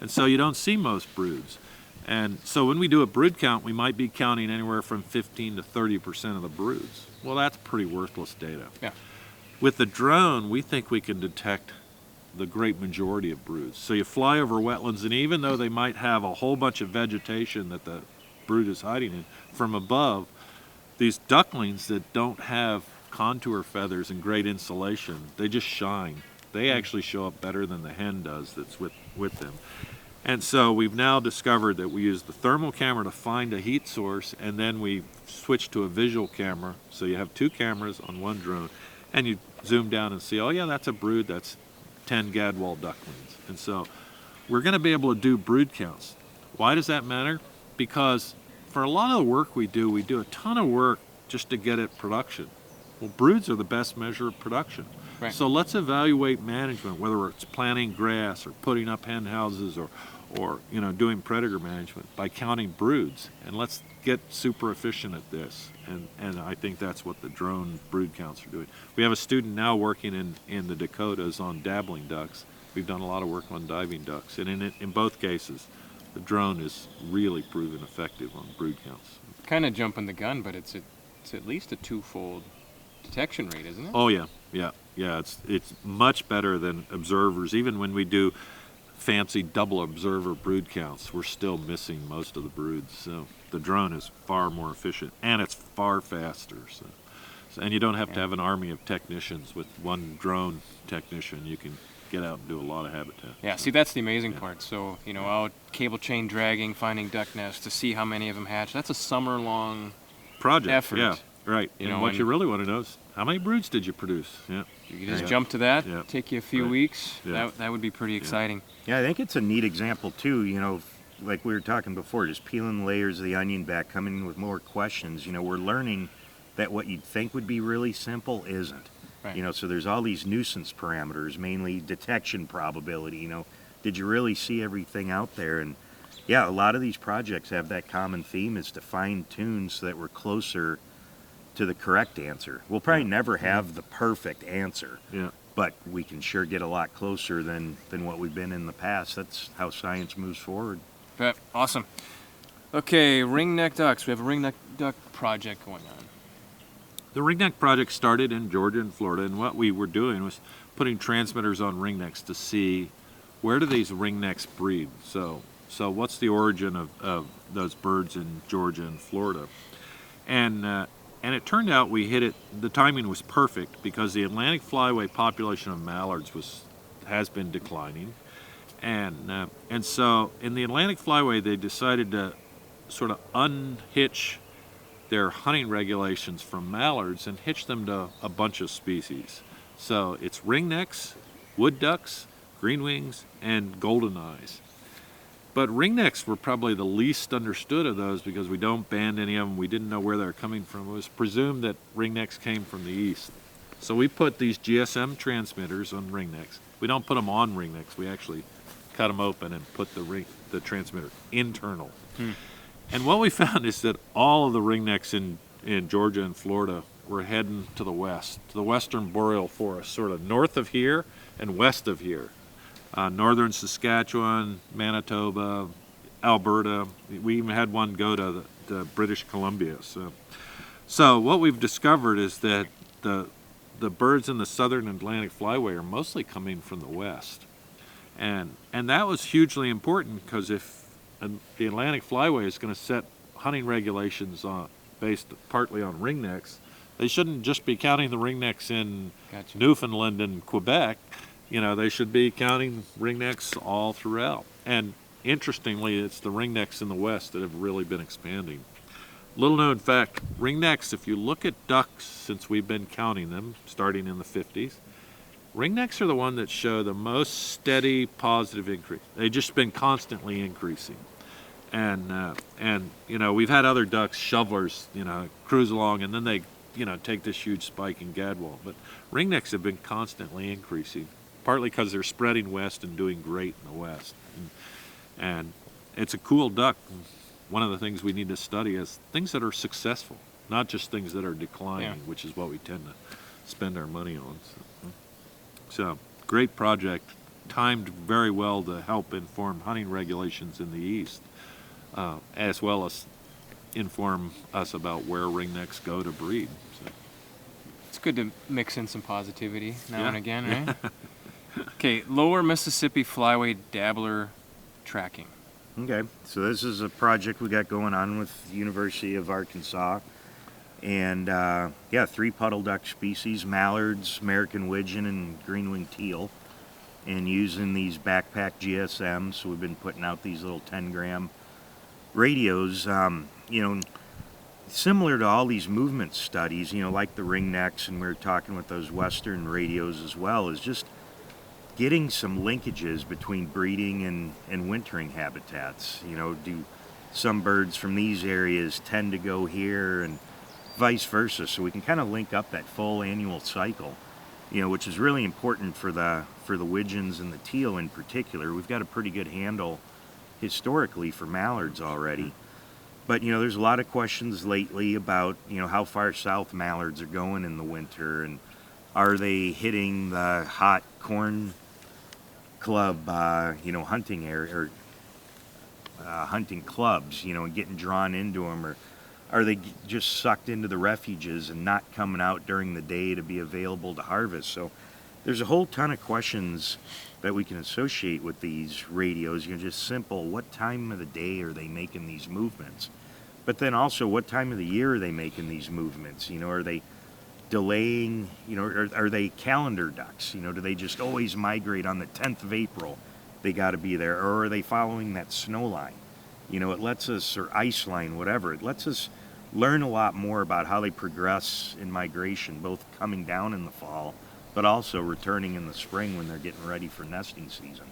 and so you don't see most broods. And so when we do a brood count, we might be counting anywhere from 15 to 30% of the broods. Well, that's pretty worthless data.
Yeah.
With the drone, we think we can detect the great majority of broods. So you fly over wetlands, and even though they might have a whole bunch of vegetation that the brood is hiding in, from above, these ducklings that don't have contour feathers and great insulation, they just shine. They actually show up better than the hen does that's with them. And so we've now discovered that we use the thermal camera to find a heat source, and then we switch to a visual camera. So you have 2 cameras on one drone, and you zoom down and see, oh yeah, that's a brood, that's 10 gadwall ducklings. And so we're going to be able to do brood counts. Why does that matter? Because for a lot of the work we do a ton of work just to get at production. Well, broods are the best measure of production.
Right.
So let's evaluate management, whether it's planting grass or putting up hen houses or doing predator management by counting broods, and let's get super efficient at this. And I think that's what the drone brood counts are doing. We have a student now working in the Dakotas on dabbling ducks. We've done a lot of work on diving ducks, and in both cases, the drone is really proven effective on brood counts.
Kind of jumping the gun, but it's at least a 2-fold detection rate, isn't it?
Oh yeah. It's much better than observers. Even when we do fancy double observer brood counts, we're still missing most of the broods. So the drone is far more efficient, and it's far faster. And you don't have to have an army of technicians. With one drone technician, you can get out and do a lot of habitat.
Yeah, see, that's the amazing part. So, out cable chain dragging, finding duck nests to see how many of them hatch. That's a summer-long
Project,
effort.
yeah, right.
You
And
know,
what
and-
you really want to know is how many broods did you produce? Yeah.
You can just
Yeah.
jump to that,
Yeah.
take you a few
Right.
weeks.
Yeah.
That would be pretty exciting.
Yeah, I think it's a neat example too, like we were talking before, just peeling layers of the onion back, coming in with more questions. We're learning that what you'd think would be really simple isn't.
Right.
So there's all these nuisance parameters, mainly detection probability. Did you really see everything out there? And yeah, a lot of these projects have that common theme, is to fine tune so that we're closer to the correct answer. We'll probably never have the perfect answer,
Yeah.
but we can sure get a lot closer than what we've been in the past. That's how science moves forward.
Bet. Awesome. Okay, ringneck ducks. We have a ringneck duck project going on.
The ringneck project started in Georgia and Florida, and what we were doing was putting transmitters on ringnecks to see where do these ringnecks breed. So what's the origin of those birds in Georgia and Florida? And it turned out we hit it. The timing was perfect because the Atlantic Flyway population of mallards has been declining, and so in the Atlantic Flyway they decided to sort of unhitch their hunting regulations from mallards and hitch them to a bunch of species. So it's ringnecks, wood ducks, greenwings, and golden eyes. But ringnecks were probably the least understood of those because we don't band any of them. We didn't know where they were coming from. It was presumed that ringnecks came from the east. So we put these GSM transmitters on ringnecks. We don't put them on ringnecks. We actually cut them open and put the transmitter internal. And what we found is that all of the ringnecks in Georgia and Florida were heading to the west, to the western boreal forest, sort of north of here and west of here. Northern Saskatchewan, Manitoba, Alberta. We even had one go to the British Columbia. So what we've discovered is that the birds in the southern Atlantic Flyway are mostly coming from the west. And that was hugely important because if the Atlantic Flyway is going to set hunting regulations based partly on ringnecks, they shouldn't just be counting the ringnecks in
Gotcha.
Newfoundland and Quebec. They should be counting ringnecks all throughout. And interestingly, it's the ringnecks in the west that have really been expanding. Little known fact, ringnecks, if you look at ducks since we've been counting them, starting in the 50s, ringnecks are the one that show the most steady positive increase. They've just been constantly increasing. And we've had other ducks, shovelers, cruise along, and then they, take this huge spike in gadwall. But ringnecks have been constantly increasing, partly because they're spreading west and doing great in the west. And it's a cool duck. One of the things we need to study is things that are successful, not just things that are declining, which is what we tend to spend our money on. So great project, timed very well to help inform hunting regulations in the east, as well as inform us about where ringnecks go to breed. So.
It's good to mix in some positivity now
Yeah.
and again, right? Okay, lower Mississippi Flyway dabbler tracking.
Okay, so this is a project we got going on with the University of Arkansas. And 3 puddle duck species, mallards, American widgeon, and green-winged teal. And using these backpack GSMs, so we've been putting out these little 10-gram radios, similar to all these movement studies, like the ringnecks, and we were talking with those western radios as well, is just getting some linkages between breeding and wintering habitats. Do some birds from these areas tend to go here and vice versa, so we can kind of link up that full annual cycle, which is really important for the widgeons and the teal in particular. We've got a pretty good handle historically for mallards already, but there's a lot of questions lately about how far south mallards are going in the winter, and are they hitting the hot corn club hunting area, or hunting clubs, and getting drawn into them, or are they just sucked into the refuges and not coming out during the day to be available to harvest? So there's a whole ton of questions that we can associate with these radios. Just simple, what time of the day are they making these movements? But then also, what time of the year are they making these movements? Are they delaying, are they calendar ducks? Do they just always migrate on the 10th of April? They got to be there. Or are they following that snow line? It lets us, or ice line, whatever. It lets us learn a lot more about how they progress in migration, both coming down in the fall, but also returning in the spring when they're getting ready for nesting season.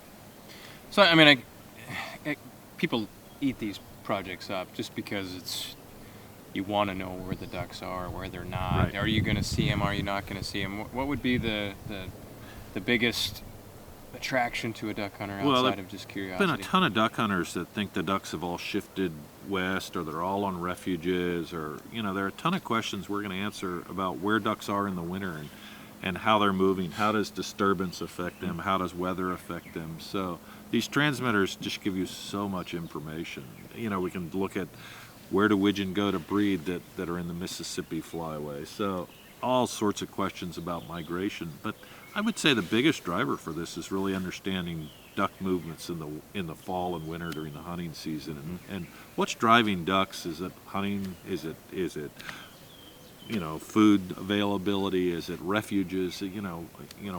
So, I mean, people eat these projects up just because you want to know where the ducks are, where they're not.
Right.
Are you going to see them? Are you not going to see them? What would be the biggest attraction to a duck hunter outside of just curiosity?
There's been a ton of duck hunters that think the ducks have all shifted west, or they're all on refuges, or there are a ton of questions we're going to answer about where ducks are in the winter and how they're moving. How does disturbance affect them? How does weather affect them? So these transmitters just give you so much information. We can look at where do widgeon go to breed that are in the Mississippi Flyway. So all sorts of questions about migration. But I would say the biggest driver for this is really understanding duck movements in the fall and winter during the hunting season. And what's driving ducks? Is it hunting? Is it food availability? Is it refuges?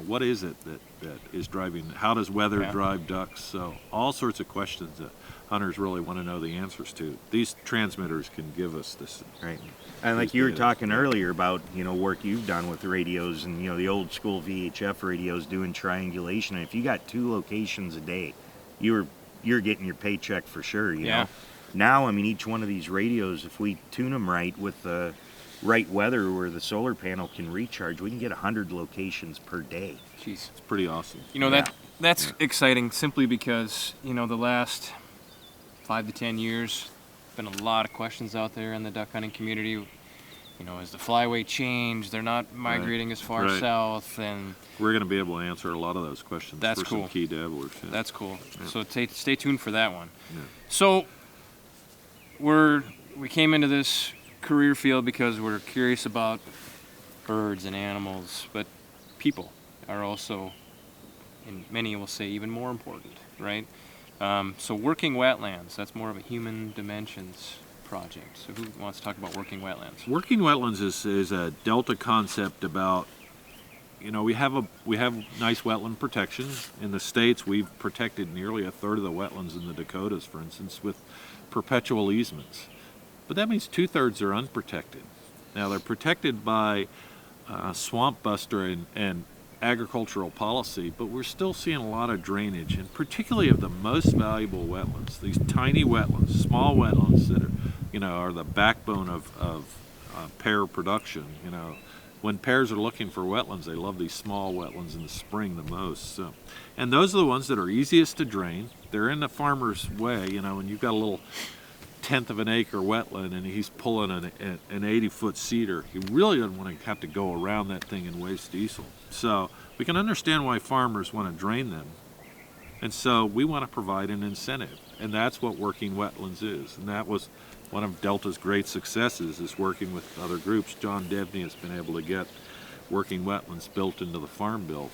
What is it that is driving? How does weather drive ducks? So all sorts of questions that hunters really want to know the answers to. These transmitters can give us this.
Right. And like you were talking earlier about, work you've done with radios and, the old school VHF radios doing triangulation. And if you got 2 locations a day, you're getting your paycheck for sure, know. Now, each one of these radios, if we tune them right with the right weather where the solar panel can recharge, we can get 100 locations per day.
Jeez.
It's pretty awesome.
That's exciting simply because, the last 5 to 10 years, been a lot of questions out there in the duck hunting community. Has the Flyway changed? They're not migrating as far south, and
we're going to be able to answer a lot of those questions.
That's
for
cool.
Some key dabblers. Yeah.
That's cool.
Yeah.
So stay tuned for that one.
Yeah.
So we came into this career field because we're curious about birds and animals, but people are also, and many will say, even more important, right? So working wetlands, that's more of a human dimensions project. So who wants to talk about working wetlands?
Working wetlands is a Delta concept about, we have nice wetland protection. In the States, we've protected nearly a third of the wetlands in the Dakotas, for instance, with perpetual easements. But that means 2/3 are unprotected. Now, they're protected by swamp buster and agricultural policy, but we're still seeing a lot of drainage, and particularly of the most valuable wetlands, these tiny wetlands, small wetlands that are the backbone of pair production. When pairs are looking for wetlands, they love these small wetlands in the spring the most. So, and those are the ones that are easiest to drain. They're in the farmer's way. When you've got a little 1/10 of an acre wetland and he's pulling an 80-foot cedar, he really doesn't want to have to go around that thing and waste diesel. So we can understand why farmers want to drain them, and so we want to provide an incentive, and that's what working wetlands is. And that was one of Delta's great successes, is working with other groups. John Debney has been able to get working wetlands built into the Farm Bill.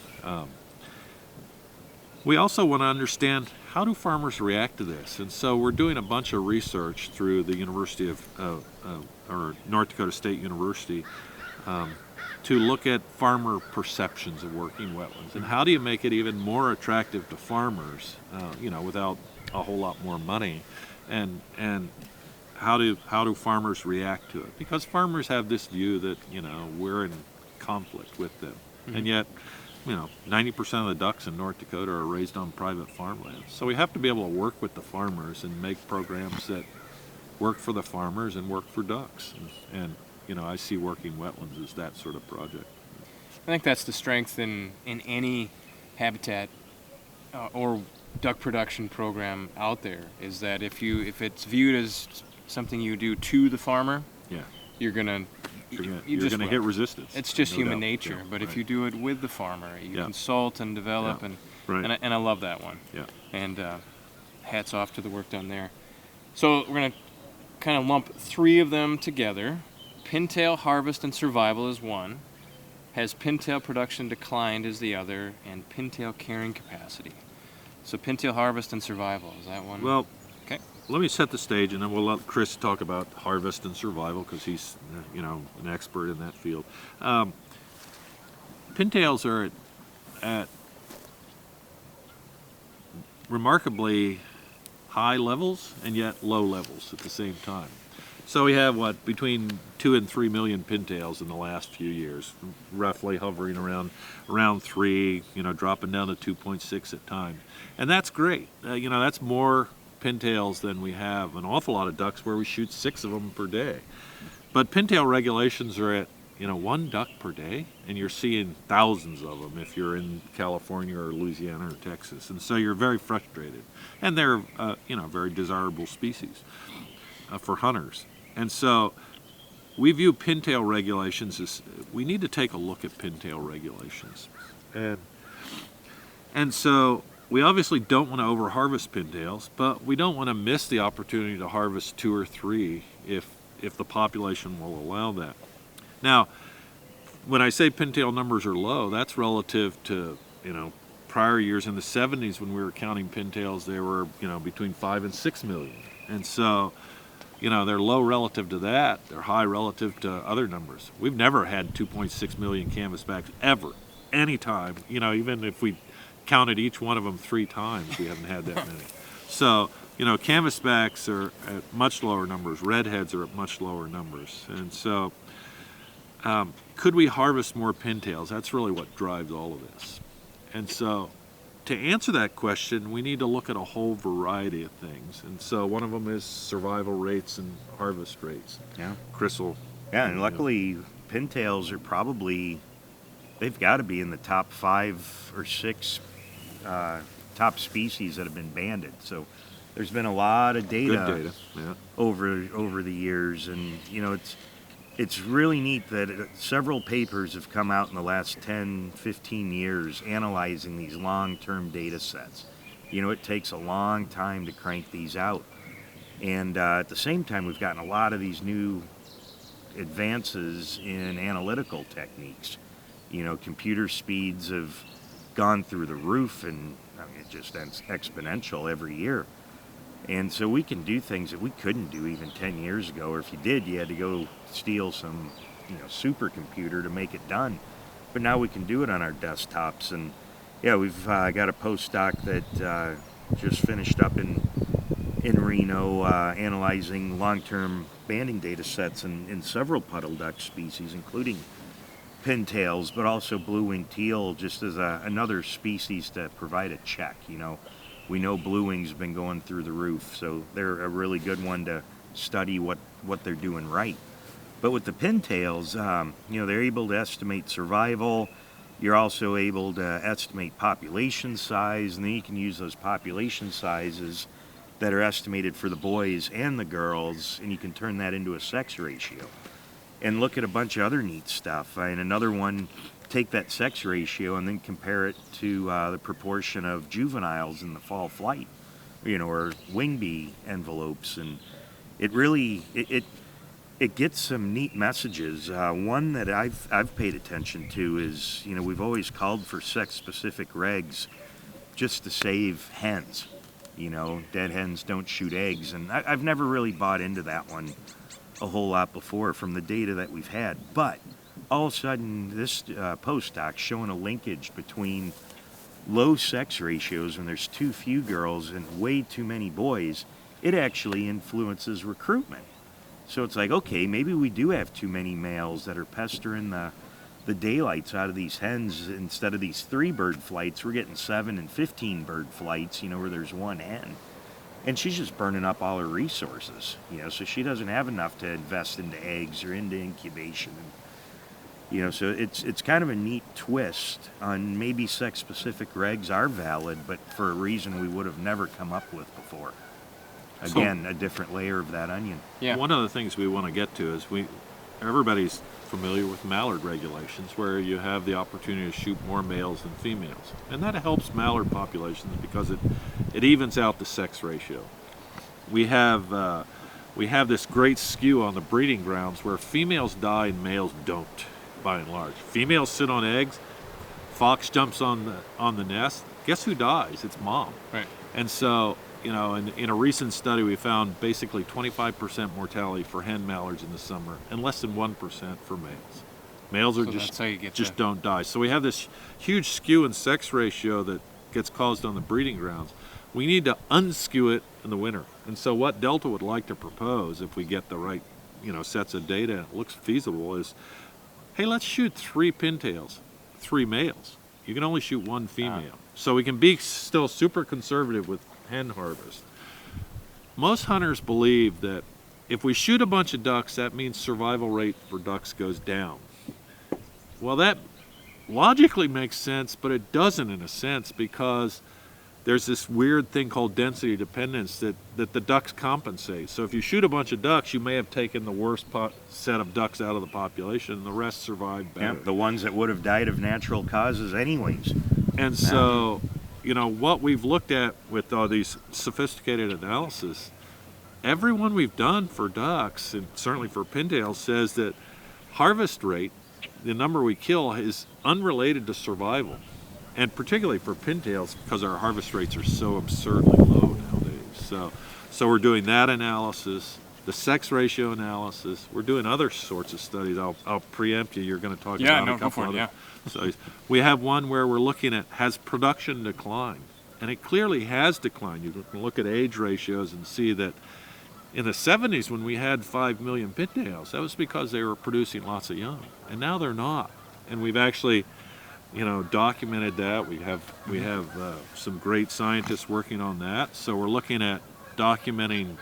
We also want to understand, how do farmers react to this? And so we're doing a bunch of research through the University or North Dakota State University to look at farmer perceptions of working wetlands. And how do you make it even more attractive to farmers, without a whole lot more money? And how do farmers react to it? Because farmers have this view that, we're in conflict with them. Mm-hmm. And yet, 90% of the ducks in North Dakota are raised on private farmland. So we have to be able to work with the farmers and make programs that work for the farmers and work for ducks. And I see working wetlands as that sort of project.
I think that's the strength in any habitat or duck production program out there, is that if it's viewed as something you do to the farmer, you're gonna
hit resistance.
It's just
no
human
doubt.
nature.
Yeah,
but
right.
if you do it with the farmer, you consult and develop, and I love that one.
Yeah.
And hats off to the work done there. So we're gonna kind of lump 3 of them together. Pintail harvest and survival is one. Has pintail production declined is the other, and pintail carrying capacity. So pintail harvest and survival, is that one?
Well,
okay.
let me set the stage, and then we'll let Chris talk about harvest and survival because he's, an expert in that field. Pintails are at remarkably high levels and yet low levels at the same time. So we have between 2 and 3 million pintails in the last few years, roughly hovering around 3, dropping down to 2.6 at times, and that's great. That's more pintails than we have an awful lot of ducks where we shoot 6 of them per day. But pintail regulations are at 1 duck per day, and you're seeing thousands of them if you're in California or Louisiana or Texas, and so you're very frustrated. And they're very desirable species for hunters. And so we view pintail regulations as, we need to take a look at pintail regulations. And so we obviously don't want to over-harvest pintails, but we don't want to miss the opportunity to harvest 2 or 3 if the population will allow that. Now, when I say pintail numbers are low, that's relative to, prior years in the 70s when we were counting pintails, they were, between 5 and 6 million. And so, they're low relative to that. They're high relative to other numbers. We've never had 2.6 million canvasbacks ever, anytime. Even if we counted each one of them 3 times, we haven't had that many. So, canvasbacks are at much lower numbers. Redheads are at much lower numbers. And so, could we harvest more pintails? That's really what drives all of this. And so, to answer that question, we need to look at a whole variety of things. And so one of them is survival rates and harvest rates.
Yeah.
Chris will...
Yeah, and luckily pintails are they've got to be in the top 5 or 6 top species that have been banded. So there's been a lot of data,
good data. Yeah.
over the years, and it's really neat that several papers have come out in the last 10, 15 years analyzing these long-term data sets. It takes a long time to crank these out. And at the same time, we've gotten a lot of these new advances in analytical techniques. Computer speeds have gone through the roof, and it just ends exponential every year. And so we can do things that we couldn't do even 10 years ago, or if you did, you had to go steal some, supercomputer to make it done. But now we can do it on our desktops. And yeah, we've got a postdoc that just finished up in Reno analyzing long-term banding data sets in several puddle duck species, including pintails, but also blue-winged teal, just as another species to provide a check. We know blue wings have been going through the roof, so they're a really good one to study what they're doing right. But with the pintails, they're able to estimate survival. You're also able to estimate population size, and then you can use those population sizes that are estimated for the boys and the girls, and you can turn that into a sex ratio. And look at a bunch of other neat stuff. And another one, take that sex ratio and then compare it to the proportion of juveniles in the fall flight, or wing bee envelopes. And it really, it gets some neat messages. One that I've paid attention to is, we've always called for sex-specific regs just to save hens. Dead hens don't shoot eggs. And I've never really bought into that one a whole lot before from the data that we've had. But all of a sudden, this postdoc showing a linkage between low sex ratios when there's too few girls and way too many boys, it actually influences recruitment. So it's like, okay, maybe we do have too many males that are pestering the daylights out of these hens. Instead of these 3 bird flights, we're getting 7 and 15 bird flights, where there's 1 hen. And she's just burning up all her resources, so she doesn't have enough to invest into eggs or into incubation. So it's kind of a neat twist on maybe sex-specific regs are valid, but for a reason we would have never come up with before. Again, a different layer of that onion.
Yeah.
One of the things we want to get to is everybody's familiar with mallard regulations, where you have the opportunity to shoot more males than females. And that helps mallard populations because it evens out the sex ratio. We have this great skew on the breeding grounds where females die and males don't, by and large. Females sit on eggs, fox jumps on the nest, guess who dies? It's mom.
Right.
And so, in a recent study, we found basically 25% mortality for hen mallards in the summer and less than 1% for males. Males are
So that's how you get
just
the-
don't die. So we have this huge skew in sex ratio that gets caused on the breeding grounds. We need to unskew it in the winter. And so what Delta would like to propose, if we get the right, sets of data and it looks feasible, is, hey, let's shoot 3 pintails, 3 males. You can only shoot 1 female. So we can be still super conservative with hen harvest. Most hunters believe that if we shoot a bunch of ducks, that means survival rate for ducks goes down. Well, that logically makes sense, but it doesn't in a sense, because there's this weird thing called density dependence that the ducks compensate. So if you shoot a bunch of ducks, you may have taken the worst set of ducks out of the population, and the rest survived better.
Yeah, the ones that would have died of natural causes anyways.
And so, what we've looked at with all these sophisticated analysis, everyone we've done for ducks, and certainly for pintails, says that harvest rate, the number we kill, is unrelated to survival. And particularly for pintails, because our harvest rates are so absurdly low nowadays. So we're doing that analysis, the sex ratio analysis. We're doing other sorts of studies. I'll preempt you. You're going to talk about a couple other studies. We have one where we're looking at, has production declined? And it clearly has declined. You can look at age ratios and see that in the 70s, when we had 5 million pintails, that was because they were producing lots of young. And now they're not. And we've actually documented that. We have some great scientists working on that. So we're looking at documenting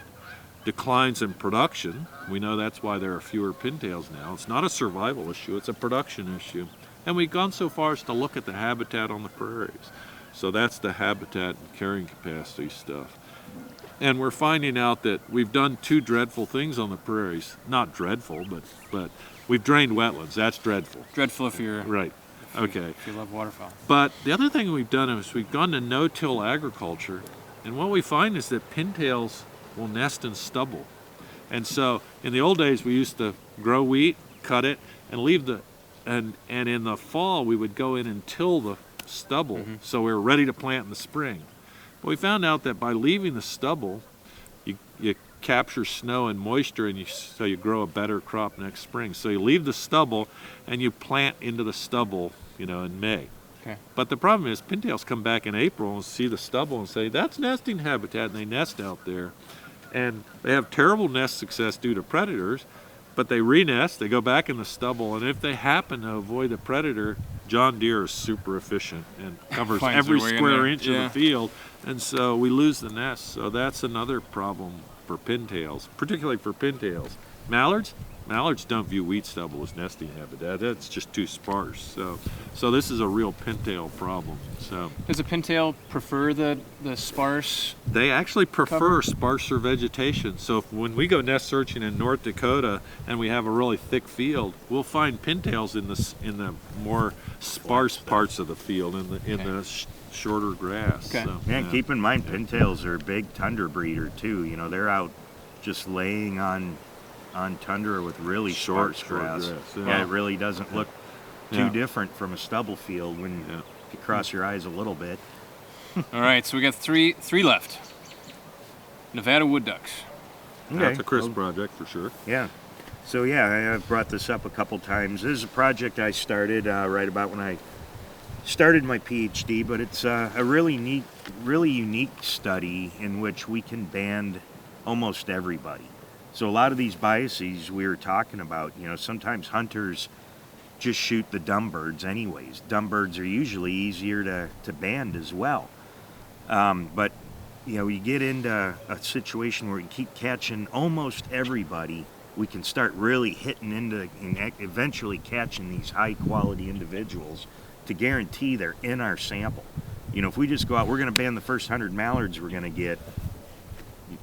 declines in production. We know that's why there are fewer pintails now. It's not a survival issue, it's a production issue. And we've gone so far as to look at the habitat on the prairies. So that's the habitat and carrying capacity stuff. And we're finding out that we've done 2 dreadful things on the prairies. Not dreadful, but we've drained wetlands. That's dreadful.
Dreadful if you're
Right. Okay.
if you love waterfowl.
But the other thing we've done is we've gone to no-till agriculture, and what we find is that pintails will nest in stubble. And so in the old days, we used to grow wheat, cut it, and leave and in the fall we would go in and till the stubble, so we were ready to plant in the spring. But we found out that by leaving the stubble, you capture snow and moisture, and so you grow a better crop next spring. So you leave the stubble and you plant into the stubble, in May.
Okay.
But the problem is pintails come back in April and see the stubble and say, that's nesting habitat, and they nest out there. And they have terrible nest success due to predators, but they re-nest, they go back in the stubble, and if they happen to avoid a predator, John Deere is super efficient and covers
Finds
every
their way in
square
there.
inch of
Yeah.
the field, and so we lose the nest. So that's another problem for pintails, particularly for pintails. Mallards don't view wheat stubble as nesting habitat. That's just too sparse. So this is a real pintail problem. So
Does a pintail prefer the sparse?
they actually prefer
Cover?
sparser vegetation. So when we go nest searching in North Dakota and we have a really thick field, we'll find pintails in the more sparse parts of the field, in the shorter grass.
Okay.
So,
Yeah, keep in mind, pintails are a big tundra breeder too. They're out just laying on tundra with really
Short
sparse grass.
grass, yeah.
Yeah, it really doesn't look too
Yeah.
different from a stubble field when you cross your eyes a little bit.
All right, so we got three left. Nevada wood ducks.
That's a Chris
well,
project for sure.
Yeah. So I've brought this up a couple times. This is a project I started right about when I started my PhD, but it's a really neat, really unique study in which we can band almost everybody. So a lot of these biases we were talking about, sometimes hunters just shoot the dumb birds anyways. Dumb birds are usually easier to band as well. But you get into a situation where you keep catching almost everybody, we can start really hitting into and eventually catching these high quality individuals to guarantee they're in our sample. If we just go out, we're going to band the first 100 mallards we're going to get.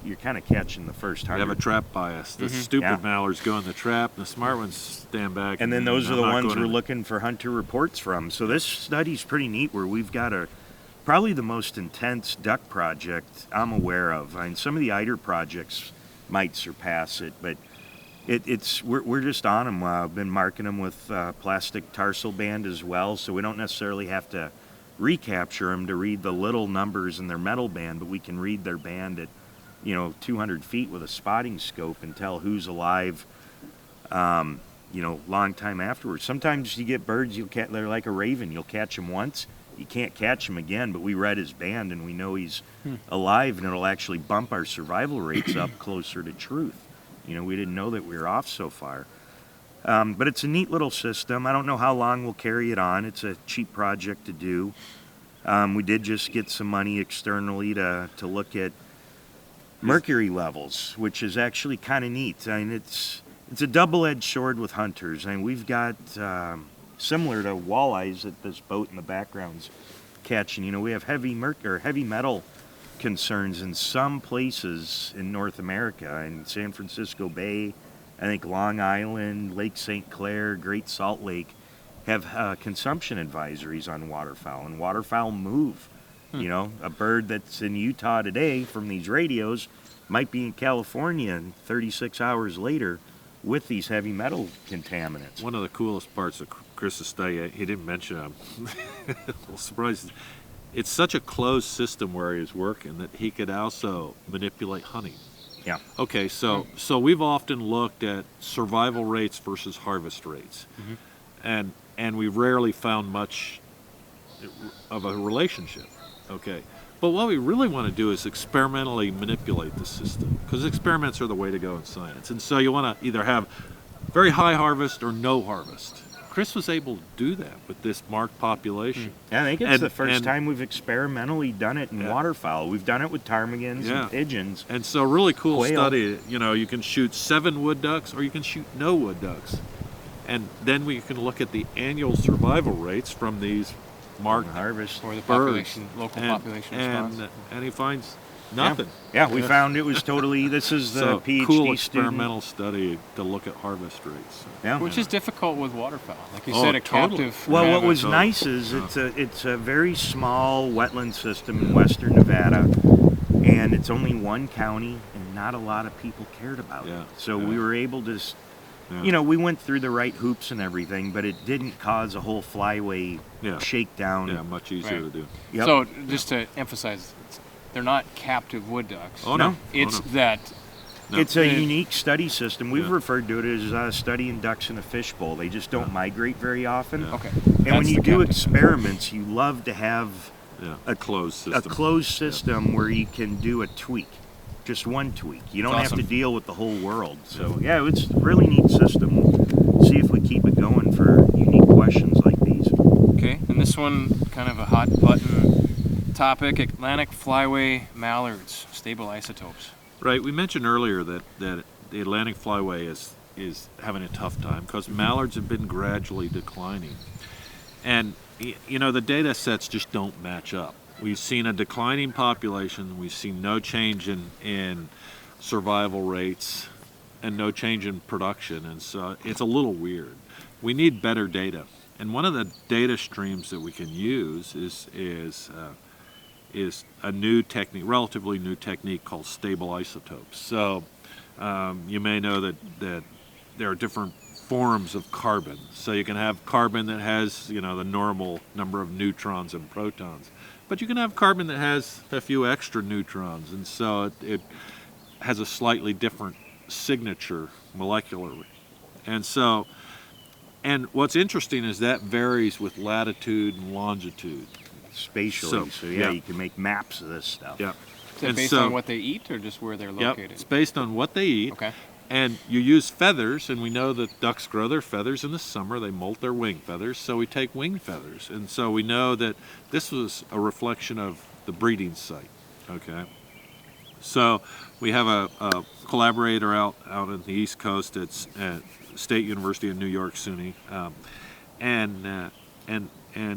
You're kind of catching the first 100.
We have a trap bias. The stupid
Yeah.
mallards go in the trap, and the smart ones stand back.
And then those are the
I'm not
ones
going
we're
in.
looking for hunter reports from. So this study's pretty neat, where we've got probably the most intense duck project I'm aware of. I mean, some of the eider projects might surpass it, but We're just on them. I've been marking them with plastic tarsal band as well, so we don't necessarily have to recapture them to read the little numbers in their metal band, but we can read their band at 200 feet with a spotting scope and tell who's alive. Long time afterwards. Sometimes you get birds, they're like a raven. You'll catch them once, you can't catch him again, but we read his band and we know he's alive, and it'll actually bump our survival rates up closer to truth. We didn't know that we were off so far. But it's a neat little system. I don't know how long we'll carry it on. It's a cheap project to do. We did just get some money externally to look at mercury levels, which is actually kind of neat. I mean, it's a double-edged sword with hunters. I mean, we've got, similar to walleyes that this boat in the background's catching, we have heavy metal concerns in some places in North America, in San Francisco Bay, I think Long Island, Lake St. Clair, Great Salt Lake have consumption advisories on waterfowl, and waterfowl move. A bird that's in Utah today from these radios might be in California 36 hours later with these heavy metal contaminants.
One of the coolest parts of Chris's study, he didn't mention, I'm a little surprised, it's such a closed system where he was working that he could also manipulate honey.
Yeah.
Okay, so we've often looked at survival rates versus harvest rates, and we've rarely found much of a relationship. Okay, but what we really want to do is experimentally manipulate the system, because experiments are the way to go in science. And so you want to either have very high harvest or no harvest. Chris was able to do that with this marked population.
Yeah, I think it's the first time we've experimentally done it in waterfowl. We've done it with ptarmigans and pigeons.
And so really cool
quail.
study, you can shoot 7 wood ducks or you can shoot no wood ducks. And then we can look at the annual survival rates from these marked
harvest
or the
birds.
local population response.
And he finds nothing.
Yeah, we found it was totally, this is the PhD
cool
student.
experimental study to look at harvest rates.
Yeah.
Which is difficult with waterfowl. Like you said, a
totally.
captive.
Well, what
rabbit.
was nice is it's a very small wetland system in western Nevada, and it's only one county, and not a lot of people cared about it. So we were able to, we went through the right hoops and everything, but it didn't cause a whole flyway shakedown.
Yeah, much easier to do.
Yep.
So just to emphasize, they're not captive wood ducks.
Oh, no.
It's that.
No.
It's a unique study system. We've referred to it as studying ducks in a fishbowl. They just don't migrate very often.
Okay.
And when you do experiments, you love to have
a closed system.
A closed system where you can do a tweak, just one tweak. You don't have to deal with the whole world. So it's a really neat system. We'll see if we keep it going for unique questions like these.
Okay, and this one, kind of a hot button topic: Atlantic flyway mallards, stable isotopes.
Right. We mentioned earlier that the Atlantic flyway is having a tough time because mallards have been gradually declining, and the data sets just don't match up. We've seen a declining population. We've seen no change in survival rates and no change in production, and so it's a little weird. We need better data, and one of the data streams that we can use is a new technique, relatively new technique called stable isotopes. So you may know that there are different forms of carbon. So you can have carbon that has the normal number of neutrons and protons, but you can have carbon that has a few extra neutrons, and so it has a slightly different signature molecularly. And what's interesting is that varies with latitude and longitude.
Spatially, so you can make maps of this stuff.
Yeah.
Is it based on what they eat or just where they're located?
It's based on what they eat.
Okay.
And you use feathers, and we know that ducks grow their feathers in the summer. They molt their wing feathers, so we take wing feathers. And so we know that this was a reflection of the breeding site. Okay. So we have a collaborator out on the East Coast at State University of New York, SUNY, and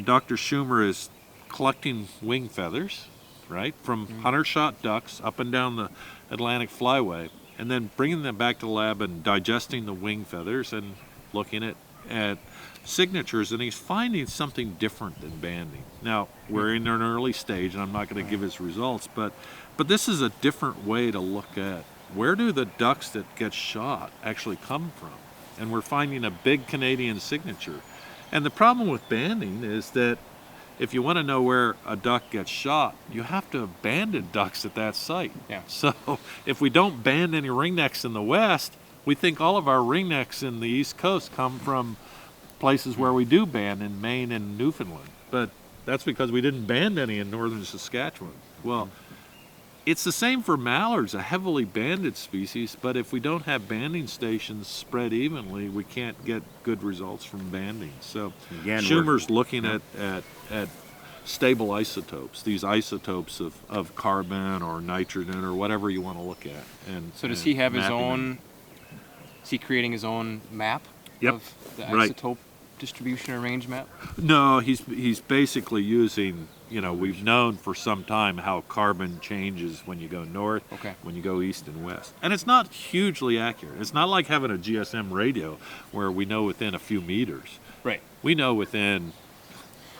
Dr. Schumer is collecting wing feathers, right, from hunter-shot ducks up and down the Atlantic flyway, and then bringing them back to the lab and digesting the wing feathers and looking at signatures, and he's finding something different than banding. Now, we're in an early stage, and I'm not going to give his results, but this is a different way to look at where do the ducks that get shot actually come from? And we're finding a big Canadian signature. And the problem with banding is that if you want to know where a duck gets shot, you have to abandon ducks at that site.
Yeah.
So if we don't band any ringnecks in the west, we think all of our ringnecks in the East Coast come from places where we do band in Maine and Newfoundland. But that's because we didn't band any in northern Saskatchewan. Well, it's the same for mallards, a heavily banded species, but if we don't have banding stations spread evenly, we can't get good results from banding. So
Again,
Schumer's looking at stable isotopes, these isotopes of carbon or nitrogen or whatever you want to look at. And
So does he have his
mapping
own?
them.
Is he creating his own map
Yep,
of the
right.
isotope distribution or range map?
No, he's basically using, we've known for some time how carbon changes when you go north,
Okay.
when you go east and west. And it's not hugely accurate. It's not like having a GSM radio where we know within a few meters.
Right.
We know within,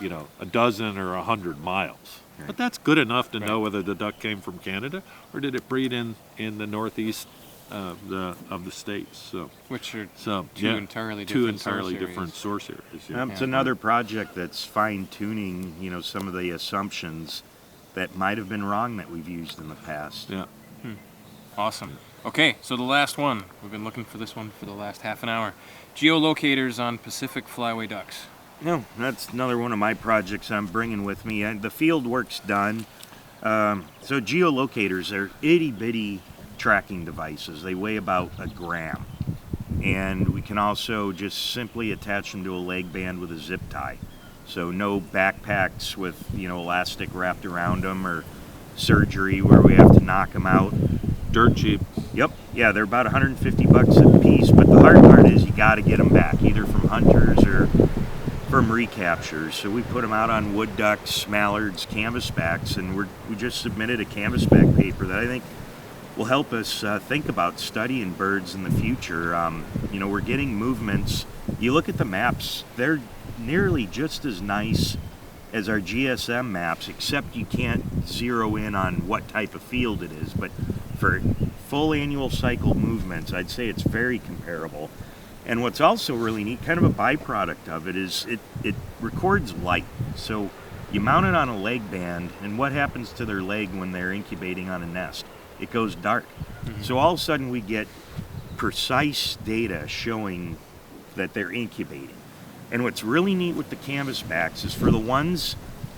a dozen or 100 miles. But that's good enough to know
Right.
whether the duck came from Canada or did it breed in the northeast of the states. So,
Which are
two
entirely
entirely
different source
different source areas. Yeah.
It's another project that's fine-tuning, some of the assumptions that might have been wrong that we've used in the past.
Yeah.
Awesome. Okay, so the last one. We've been looking for this one for the last half an hour. Geolocators on Pacific Flyway ducks.
No, that's another one of my projects I'm bringing with me. The field work's done. So geolocators are itty-bitty tracking devices. They weigh about a gram. And we can also just simply attach them to a leg band with a zip tie. So no backpacks with, elastic wrapped around them or surgery where we have to knock them out.
Dirt cheap.
Yep, yeah, they're about $150 a piece, but the hard part is you got to get them back, either from hunters or from recaptures. So we put them out on wood ducks, mallards, canvasbacks, and we just submitted a canvasback paper that I think will help us think about studying birds in the future. We're getting movements. You look at the maps, they're nearly just as nice as our GSM maps, except you can't zero in on what type of field it is. But for full annual cycle movements, I'd say it's very comparable. And what's also really neat, kind of a byproduct of it, is it records light. So you mount it on a leg band, and what happens to their leg when they're incubating on a nest? It goes dark.
Mm-hmm.
So all of a sudden we get precise data showing that they're incubating. And what's really neat with the canvasbacks is for the ones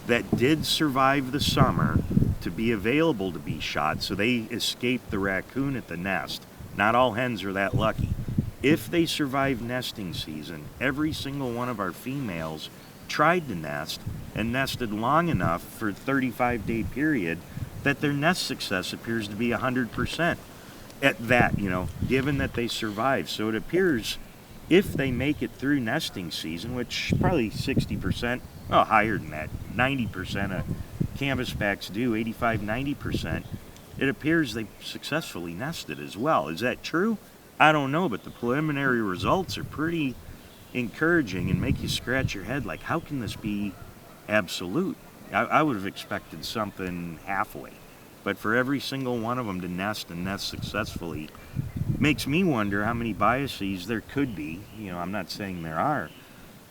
that did survive the summer to be available to be shot, so they escaped the raccoon at the nest. Not all hens are that lucky. If they survive nesting season, every single one of our females tried to nest and nested long enough for a 35-day period that their nest success appears to be 100% at that, given that they survive. So it appears if they make it through nesting season, which probably 60%, well, higher than that, 90% of canvasbacks do, 85-90%, it appears they successfully nested as well. Is that true? I don't know, but the preliminary results are pretty encouraging and make you scratch your head like, how can this be absolute? I would have expected something halfway. But for every single one of them to nest and nest successfully makes me wonder how many biases there could be. I'm not saying there are.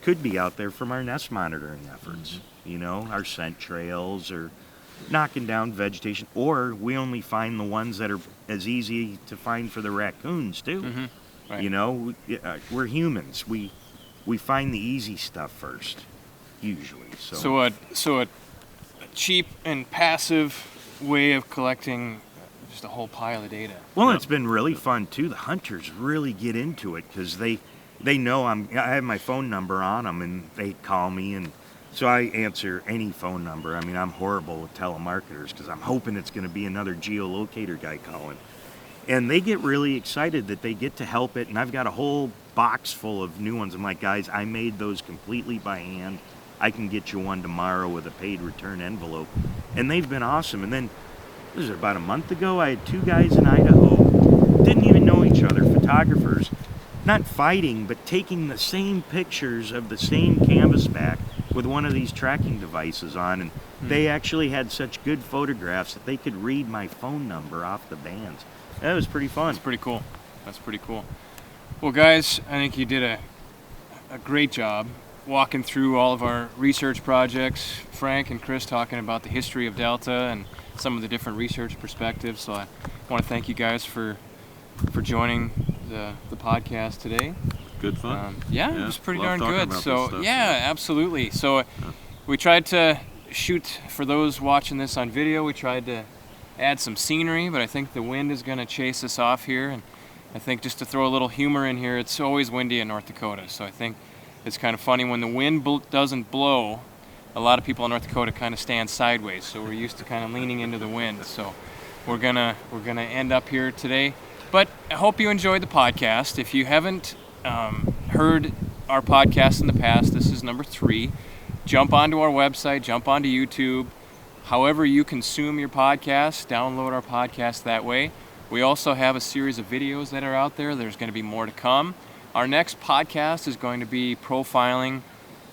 Could be out there from our nest monitoring efforts. Our scent trails or knocking down vegetation. Or we only find the ones that are as easy to find for the raccoons too.
Mm-hmm. Right.
We're humans. We find the easy stuff first, usually.
So a cheap and passive way of collecting just a whole pile of data.
Well, it's been really fun too. The hunters really get into it because they know I have my phone number on them, and they call me, and so I answer any phone number. I mean, I'm horrible with telemarketers because I'm hoping it's going to be another geolocator guy calling, and they get really excited that they get to help it. And I've got a whole box full of new ones. I'm like, guys, I made those completely by hand. I can get you one tomorrow with a paid return envelope. And they've been awesome. And then, this was about a month ago, I had two guys in Idaho, didn't even know each other, photographers, not fighting, but taking the same pictures of the same canvasback with one of these tracking devices on. And they actually had such good photographs that they could read my phone number off the bands. That was pretty fun.
That's pretty cool. That's pretty cool. Well, guys, I think you did a great job walking through all of our research projects. Frank and Chris talking about the history of Delta and some of the different research perspectives. So I want to thank you guys for joining the podcast today.
Good fun.
It was pretty
love
darn
talking
good.
about
So
this stuff,
absolutely. So we tried to shoot, for those watching this on video, we tried to add some scenery, but I think the wind is going to chase us off here. And I think just to throw a little humor in here, it's always windy in North Dakota. So I think it's kind of funny when the wind doesn't blow. A lot of people in North Dakota kind of stand sideways, so we're used to kind of leaning into the wind. So we're gonna end up here today. But I hope you enjoyed the podcast. If you haven't heard our podcast in the past, this is number 3. Jump onto our website, jump onto YouTube. However you consume your podcast, download our podcast that way. We also have a series of videos that are out there. There's going to be more to come. Our next podcast is going to be profiling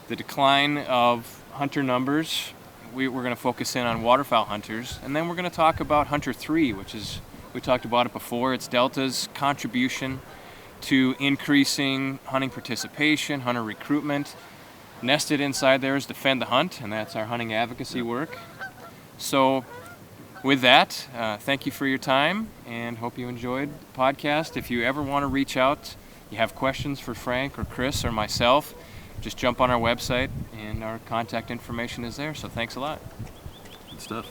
the decline of hunter numbers. We're going to focus in on waterfowl hunters. And then we're going to talk about Hunter 3, which is, we talked about it before, it's Delta's contribution to increasing hunting participation, hunter recruitment. Nested inside there is Defend the Hunt, and that's our hunting advocacy work. So with that, thank you for your time, and hope you enjoyed the podcast. If you ever want to reach out, you have questions for Frank or Chris or myself, just jump on our website, and our contact information is there. So thanks a lot.
Good stuff.